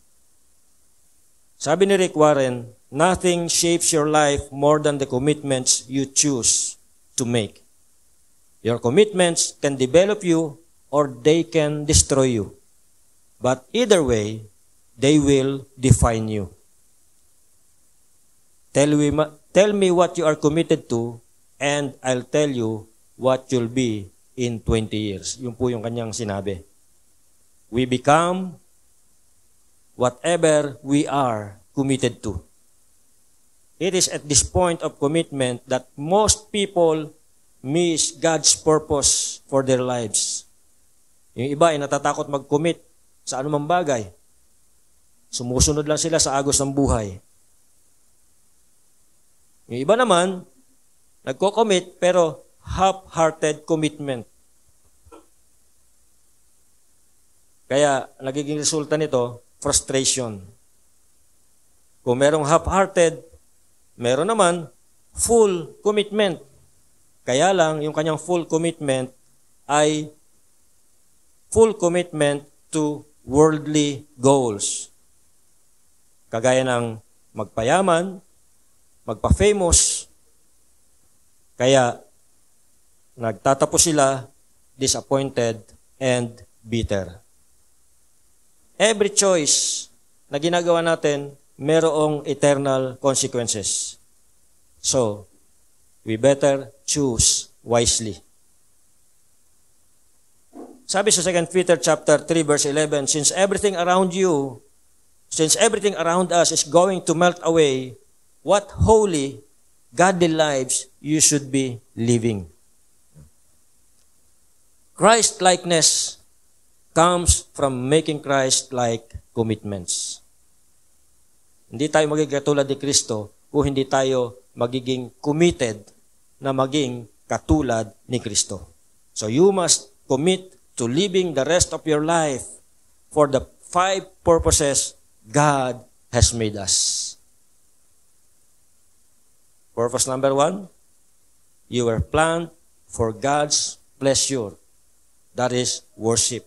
D: Sabi ni Rick Warren, nothing shapes your life more than the commitments you choose to make. Your commitments can develop you or they can destroy you. But either way, they will define you. Tell me what you are committed to and I'll tell you what you'll be in 20 years. Yun po yung kanyang sinabi. We become whatever we are committed to. It is at this point of commitment that most people miss God's purpose for their lives. Yung iba ay natatakot mag-commit sa anumang bagay. Sumusunod lang sila sa agos ng buhay. Yung iba naman, nagko-commit pero half-hearted commitment. Kaya nagiging resulta nito, frustration. Kung merong half-hearted, meron naman full commitment. Kaya lang, yung kanyang full commitment ay full commitment to worldly goals. Kagaya ng magpayaman, magpa-famous, kaya nagtatapos sila disappointed and bitter. Every choice na ginagawa natin, merong eternal consequences. So, we better choose wisely. Sabi sa 2 Peter chapter 3 verse 11, since everything around us is going to melt away, what holy, godly lives you should be living. Christ-likeness comes from making Christ-like commitments. Hindi tayo magiging katulad ni Kristo kung hindi tayo magiging committed na maging katulad ni Kristo. So you must commit to living the rest of your life for the 5 purposes God has made us. Purpose number 1, you were planned for God's pleasure. That is worship.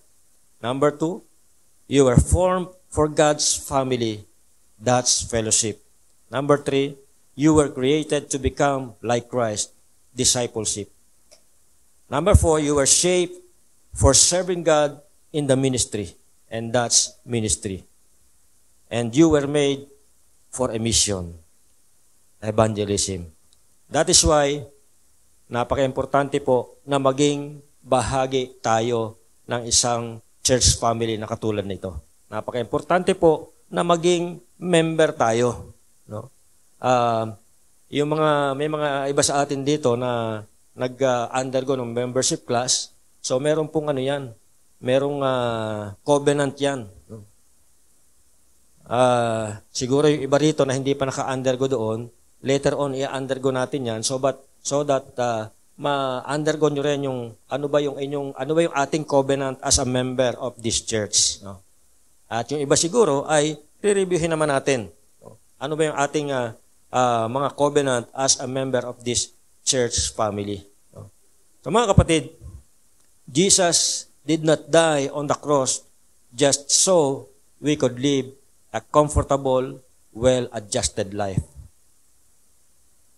D: Number 2, you were formed for God's family. That's fellowship. Number 3, you were created to become like Christ. Discipleship. Number 4, you were shaped for serving God in the ministry. And that's ministry. And you were made for a mission. Evangelism. That is why, napaka-importante po na maging bahagi tayo ng isang church family na katulad nito. Napaka-importante po na maging member tayo. No? May mga iba sa atin dito na nag-undergo ng membership class. So, meron pong yan. Merong covenant yan. No? Siguro yung iba rito na hindi pa naka-undergo doon, later on, i-undergo natin yan so that ma-undergo nyo rin yung ano ba yung ating covenant as a member of this church. No? At yung iba siguro ay re-reviewin naman natin. No? Ano ba yung ating mga covenant as a member of this church family. No? So mga kapatid, Jesus did not die on the cross just so we could live a comfortable, well-adjusted life.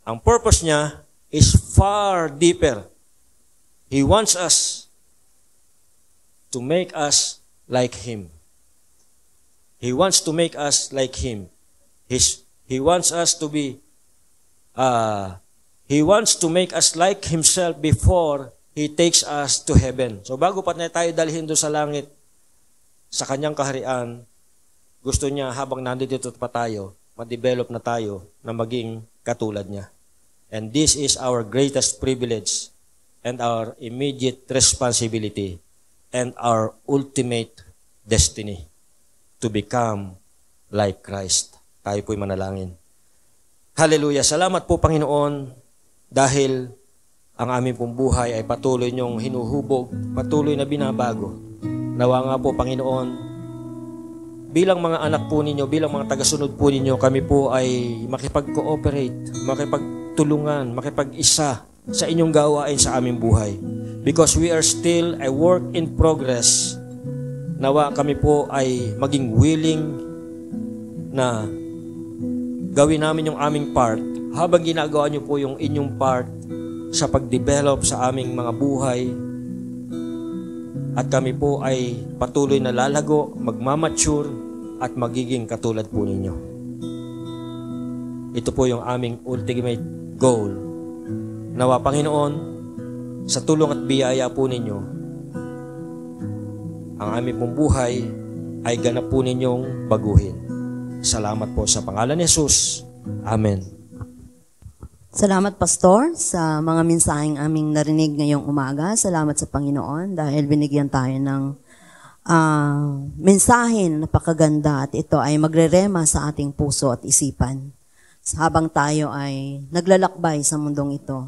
D: Ang purpose niya is far deeper. He wants us to make us like Him. He wants to make us like Him. He wants us to be, He wants to make us like Himself before He takes us to heaven. So bago pa na tayo dalhin doon sa langit, sa Kanyang kaharian, gusto niya habang nandito pa tayo, ma-develop na tayo na maging katulad niya. And this is our greatest privilege and our immediate responsibility and our ultimate destiny to become like Christ. Tayo po'y manalangin. Hallelujah! Salamat po, Panginoon, dahil ang aming pong buhay ay patuloy niyong hinuhubog, patuloy na binabago. Nawa nga po, Panginoon, bilang mga anak po ninyo, bilang mga tagasunod po ninyo, kami po ay makipag-cooperate, makipagtulungan, makipag-isa sa inyong gawain sa aming buhay. Because we are still a work in progress. Nawa kami po ay maging willing na gawin namin yung aming part habang ginagawa niyo po yung inyong part sa pag-develop sa aming mga buhay. At kami po ay patuloy na lalago, magmamature, at magiging katulad po ninyo. Ito po yung aming ultimate goal. Nawa, Panginoon, sa tulong at biyaya po ninyo, ang aming pong buhay ay ganap po ninyong baguhin. Salamat po sa pangalan ni Jesus. Amen.
E: Salamat, Pastor, sa mga mensaheng aming narinig ngayong umaga. Salamat sa Panginoon dahil binigyan tayo ng mensahe na napakaganda at ito ay magrerema sa ating puso at isipan habang tayo ay naglalakbay sa mundong ito.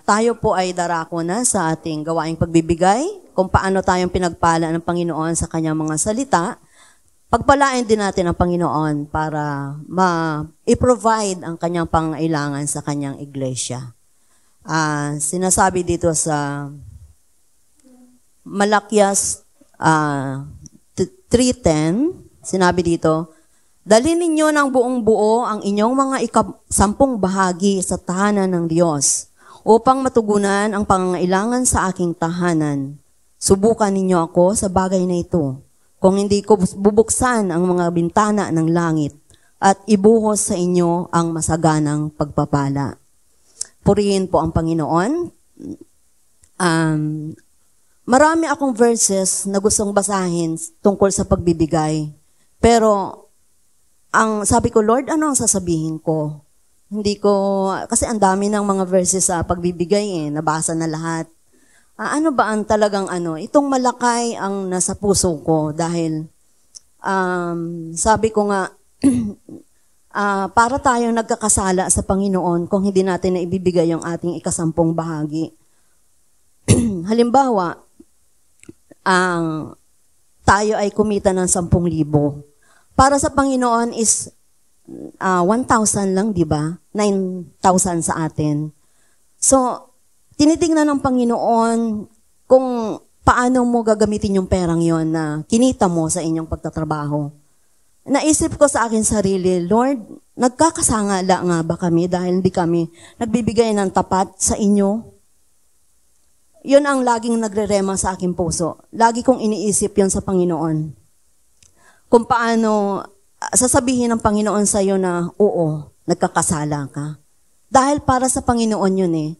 E: Tayo po ay darako na sa ating gawaing pagbibigay, kung paano tayong pinagpala ng Panginoon sa Kanyang mga salita. Pagpalain din natin ang Panginoon para i-provide ang Kanyang pangailangan sa Kanyang iglesia. Sinasabi dito sa Malakias 3:10, sinabi dito, dalhin ninyo ng buong buo ang inyong mga 10 bahagi sa tahanan ng Diyos upang matugunan ang pangangailangan sa aking tahanan. Subukan ninyo ako sa bagay na ito. Kung hindi ko bubuksan ang mga bintana ng langit at ibuhos sa inyo ang masaganang pagpapala. Purihin po ang Panginoon. Marami akong verses na gustong basahin tungkol sa pagbibigay. Pero, sabi ko, Lord, ano ang sasabihin ko? Kasi ang dami ng mga verses sa pagbibigay nabasa na lahat. Ano ba ang talagang itong malakay ang nasa puso ko dahil sabi ko nga, para tayong nagkakasala sa Panginoon kung hindi natin na ibibigay yung ating 10 bahagi. Halimbawa, tayo ay kumita ng 10,000. Para sa Panginoon is 1,000 lang, di ba? 9,000 sa atin. So, tinitingnan ng Panginoon kung paano mo gagamitin yung perang yon na kinita mo sa inyong pagtatrabaho. Naisip ko sa akin sarili, Lord, nagkakasangala nga ba kami dahil hindi kami nagbibigay ng tapat sa inyo? Yun ang laging nagrerema sa aking puso. Lagi kong iniisip yun sa Panginoon. Kung paano sasabihin ng Panginoon sa iyo na, oo, nagkakasala ka. Dahil para sa Panginoon yun eh.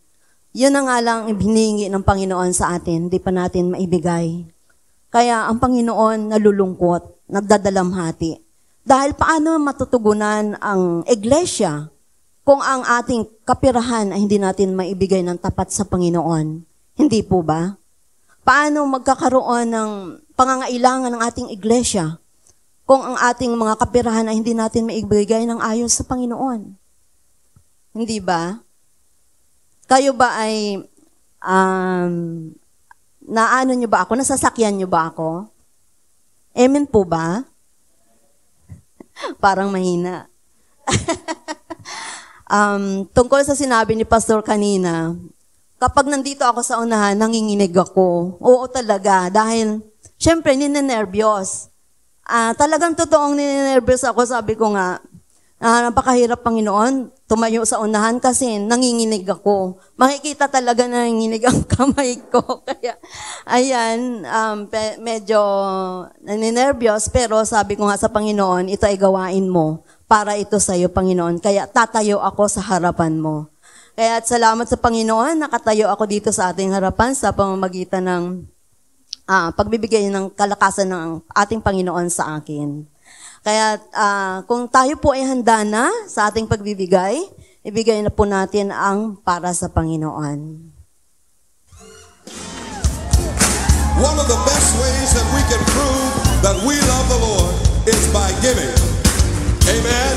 E: Yun na nga lang ibiningi ng Panginoon sa atin, hindi pa natin maibigay. Kaya ang Panginoon nalulungkot, nagdadalamhati. Dahil paano matutugunan ang iglesia kung ang ating kapirahan ay hindi natin maibigay ng tapat sa Panginoon? Hindi po ba? Paano magkakaroon ng pangangailangan ng ating iglesia kung ang ating mga kapirahan ay hindi natin maibigay ng ayos sa Panginoon? Hindi ba? Kayo ba ay, naano nyo ba ako? Nasasakyan nyo ba ako? Amen po ba? Parang mahina. Tungkol sa sinabi ni Pastor kanina, kapag nandito ako sa unahan, nanginginig ako. Oo talaga, dahil, syempre, ninenervyos. Talagang totoong ninenervyos ako, sabi ko nga, napakahirap Panginoon, tumayo sa unahan kasi nanginginig ako. Makikita talaga na nanginginig ang kamay ko. Kaya, ayan, medyo naninervyos, pero sabi ko nga sa Panginoon, ito ay gawain mo para ito sa iyo, Panginoon. Kaya tatayo ako sa harapan mo. Kaya at salamat sa Panginoon, nakatayo ako dito sa ating harapan sa pamamagitan ng pagbibigay ng kalakasan ng ating Panginoon sa akin. Kaya kung tayo po ay handa na sa ating pagbibigay, ibigay na po natin ang para sa Panginoon.
F: One of the best ways that we can prove that we love the Lord is by giving. Amen.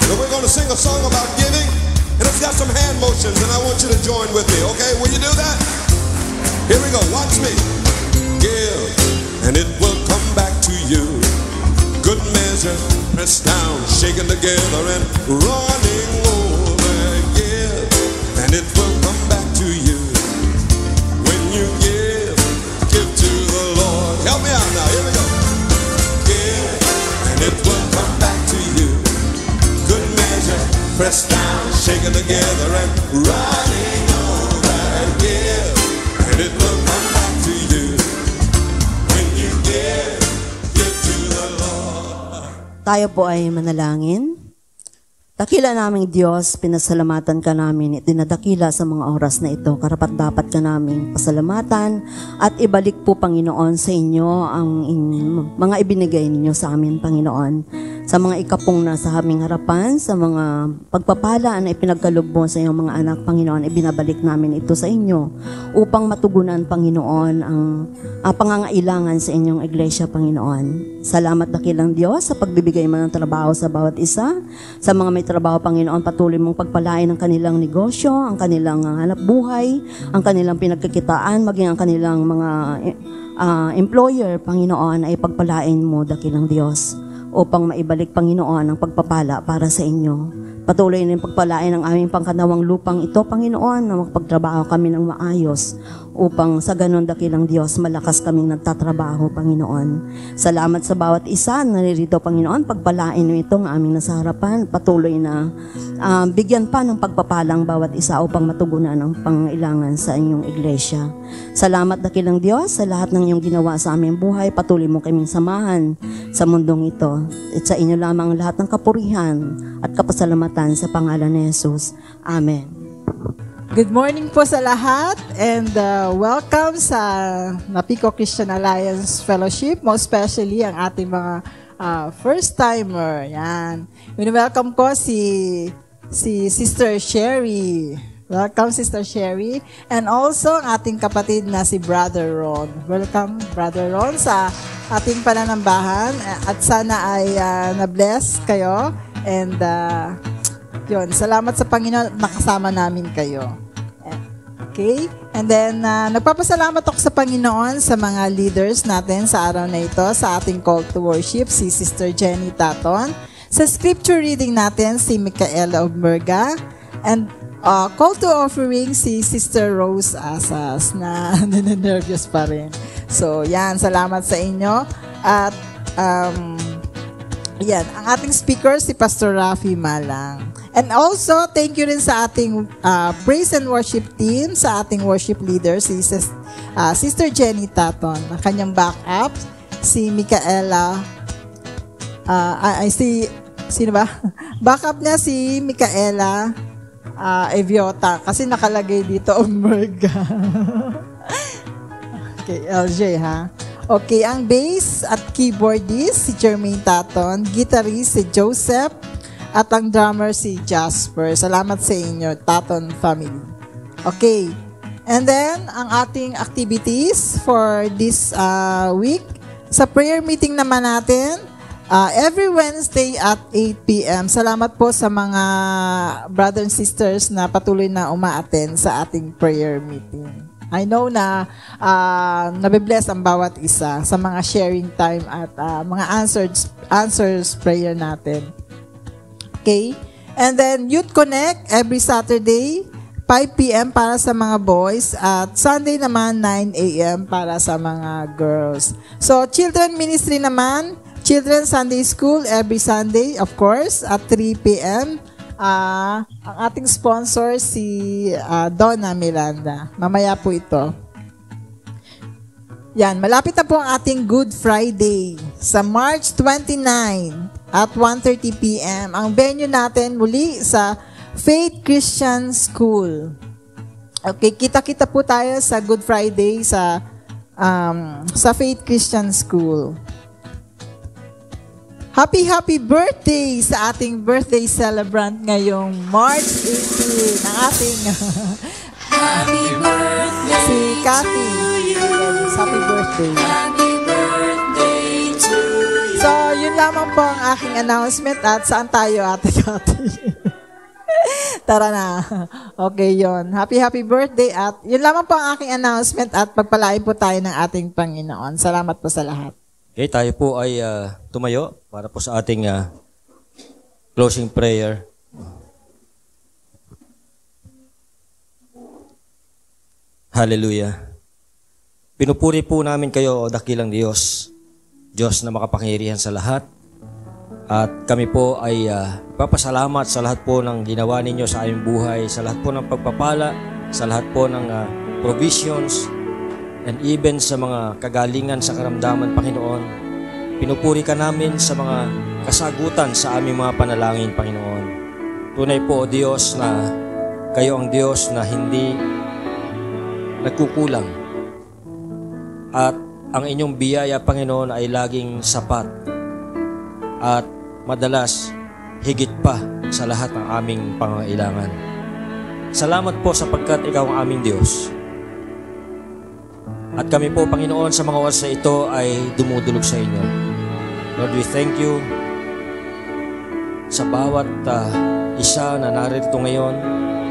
F: So we're going to sing a song about giving, and it's got some hand motions, and I want you to join with me, okay? Will you do that? Here we go. Watch me. Give, and it will come back to you. Good measure, pressed down, shaken together, and running over. Give, and it will come back to you. When you give to the Lord. Help me out now, here we go. Give, and it will come back to you. Good measure, pressed down, shaken together, and running over. Give, and it will come back to you. When you give to the Lord.
E: Tayo po ay manalangin. Dakila naming Diyos, pinasalamatan ka namin at dinadakila sa mga oras na ito. Karapat-dapat ka naming pasalamatan at ibalik po, Panginoon, sa inyo ang mga ibinigay ninyo sa amin, Panginoon. Sa mga ikapong nasa aming harapan, sa mga pagpapala na ipinagkaloob mo sa iyong mga anak, Panginoon, ibinabalik namin ito sa inyo upang matugunan, Panginoon, ang pangangailangan sa inyong iglesia, Panginoon. Salamat dakilang Diyos sa pagbibigay mo ng trabaho sa bawat isa, sa mga may trabaho, Panginoon, patuloy mong pagpalain ang kanilang negosyo, ang kanilang hanap buhay, ang kanilang pinagkakitaan, maging ang kanilang mga employer, Panginoon, ay pagpalain mo, dakilang Diyos, upang maibalik, Panginoon, ang pagpapala para sa inyo. Patuloy na pagpalain ang aming pangkanawang lupang ito, Panginoon, na magpagtrabaho kami ng maayos upang sa ganon, dakilang Diyos, malakas kaming nagtatrabaho, Panginoon. Salamat sa bawat isa na naririto, Panginoon. Pagpalain mo itong aming nasa harapan. Patuloy na bigyan pa ng pagpapalang bawat isa upang matugunan ang pangailangan sa inyong iglesia. Salamat, dakilang Diyos, sa lahat ng iyong ginawa sa aming buhay. Patuloy mo kaming samahan sa mundong ito. At sa inyo lamang lahat ng kapurihan at kapasalamatan sa pangalan ni Jesus. Amen.
G: Good morning po sa lahat and welcome sa Napico Christian Alliance Fellowship, most especially ang ating mga first-timer. Yan. Welcome ko si Sister Sherry. Welcome, Sister Sherry. And also ang ating kapatid na si Brother Ron. Welcome, Brother Ron, sa ating pananambahan at sana ay na-bless kayo. And yun, salamat sa Panginoon at nakasama namin kayo. Okay? And then, nagpapasalamat ako sa Panginoon sa mga leaders natin sa araw na ito, sa ating call to worship, si Sister Jenny Taton, Sa scripture reading natin, si Micaela Obmerga. And call to offering si Sister Rose Asas na nervous pa rin. So, yan. Salamat sa inyo. At, yan. Ang ating speaker, si Pastor Rafi Malang. And also, thank you rin sa ating praise and worship team, sa ating worship leader, si Sister Jenny Taton. Ang kanyang backup, si Micaela, sino ba? Backup niya si Micaela Eviota, kasi nakalagay dito, Omega. Okay, LJ ha. Okay, ang bass at keyboardist, si Jermaine Taton, guitarist, si Joseph, at ang drummer, si Jasper. Salamat sa inyo, Taton family. Okay, and then, ang ating activities for this week, sa prayer meeting naman natin, every Wednesday at 8 p.m. Salamat po sa mga brothers and sisters na patuloy na uma-attend sa ating prayer meeting. I know na nabibless ang bawat isa sa mga sharing time at mga answers prayer natin. Okay? And then, Youth Connect every Saturday, 5 p.m. para sa mga boys at Sunday naman, 9 a.m. para sa mga girls. So, Children Ministry naman, Children's Sunday School every Sunday, of course, at 3 p.m. Ang ating sponsor, si Donna Miranda. Mamaya po ito. Yan, malapit na po ang ating Good Friday sa March 29 at 1:30 p.m. Ang venue natin muli sa Faith Christian School. Okay, kita-kita po tayo sa Good Friday sa Faith Christian School. Happy birthday sa ating birthday celebrant ngayong March 18, ang ating happy birthday si Kathy. Happy birthday. Happy birthday to you. So, yun lamang po ang aking announcement at saan tayo, Ate Kathy? Tara na. Okay, yun. Happy birthday at yun lamang po ang aking announcement at pagpalain po tayo ng ating Panginoon. Salamat po sa lahat.
D: Okay, tayo po ay tumayo para po sa ating closing prayer. Hallelujah. Pinupuri po namin kayo, O dakilang Diyos, Diyos na makapangyarihan sa lahat. At kami po ay papasalamat sa lahat po ng ginawa ninyo sa aming buhay, sa lahat po ng pagpapala, sa lahat po ng provisions, and even sa mga kagalingan sa karamdaman, Panginoon. Pinupuri ka namin sa mga kasagutan sa aming mga panalangin, Panginoon. Tunay po, O Diyos, na kayo ang Diyos na hindi nagkukulang. At ang inyong biyaya, Panginoon, ay laging sapat. At madalas, higit pa sa lahat ng aming pangangailangan. Salamat po sapagkat ikaw ang aming Diyos. At kami po, Panginoon, sa mga oras na ito ay dumudulog sa inyo. Lord, we thank you sa bawat isa na narito ngayon.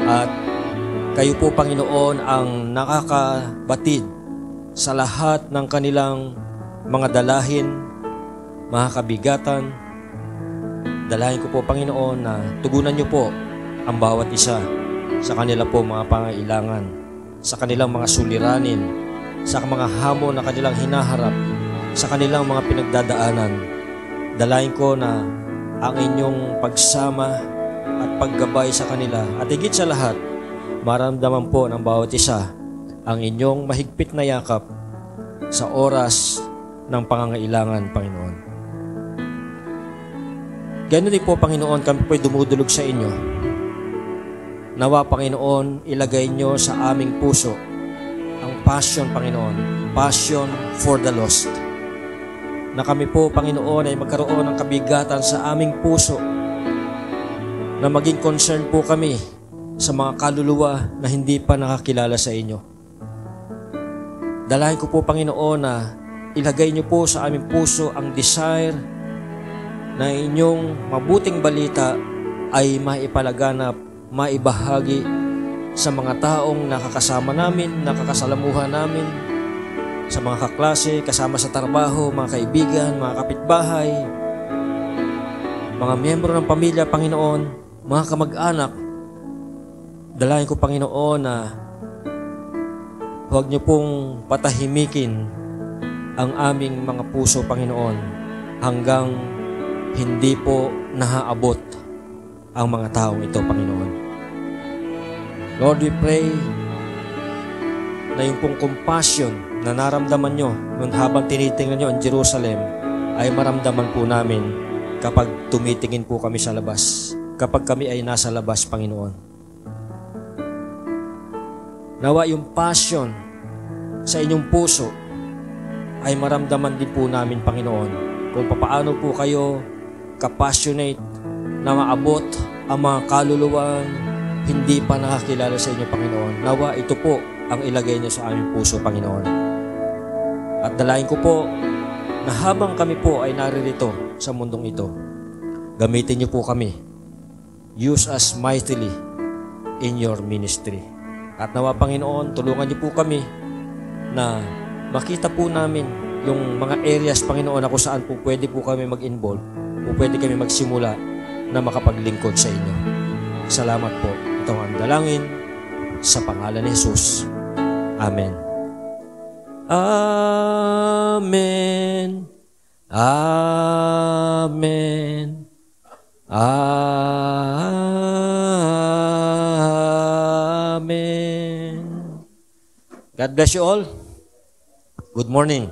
D: At kayo po, Panginoon, ang nakakabatid sa lahat ng kanilang mga dalahin, mga kabigatan. Dalahin ko po, Panginoon, na tugunan niyo po ang bawat isa sa kanila po mga pangailangan, sa kanilang mga suliranin, sa mga hamon na kanilang hinaharap, sa kanilang mga pinagdadaanan. Dalahin ko na ang inyong pagsama at paggabay sa kanila. At higit sa lahat, maramdaman po ng bawat isa ang inyong mahigpit na yakap sa oras ng pangangailangan, Panginoon. Ganun din po, Panginoon, kami po'y dumudulog sa inyo. Nawa, Panginoon, ilagay nyo sa aming puso ang passion, Panginoon, passion for the lost. Na kami po, Panginoon, ay magkaroon ng kabigatan sa aming puso, na maging concern po kami sa mga kaluluwa na hindi pa nakakilala sa inyo. Dalahin ko po, Panginoon, na ilagay niyo po sa aming puso ang desire na inyong mabuting balita ay maipalaganap, maibahagi sa mga taong nakakasama namin, nakakasalamuhan namin, sa mga kaklase, kasama sa trabaho, mga kaibigan, mga kapitbahay. mga miyembro ng pamilya, Panginoon, mga kamag-anak, dalangin ko, Panginoon, na huwag niyo pong patahimikin ang aming mga puso, Panginoon, hanggang hindi po nahaabot ang mga taong ito, Panginoon. Lord, we pray na yung pong compassion na naramdaman nyo nung habang tinitingnan nyo ang Jerusalem ay maramdaman po namin kapag tumitingin po kami sa labas, kapag kami ay nasa labas, Panginoon. Nawa yung passion sa inyong puso ay maramdaman din po namin, Panginoon, kung papaano po kayo kapassionate na maabot ang mga kaluluwang hindi pa nakakilala sa inyo, Panginoon. Nawa ito po ang ilagay niyo sa aming puso, Panginoon. At dalayan ko po na habang kami po ay naririto sa mundong ito, gamitin niyo po kami. Use us mightily in your ministry. At nawa, Panginoon, tulungan niyo po kami na makita po namin yung mga areas, Panginoon, na kung saan po pwede po kami mag-involve o pwede kami magsimula na makapaglingkod sa inyo. Salamat po. Ito ang dalangin sa pangalan ni Jesus. Amen. Amen. Amen. Amen. God bless you all. Good morning.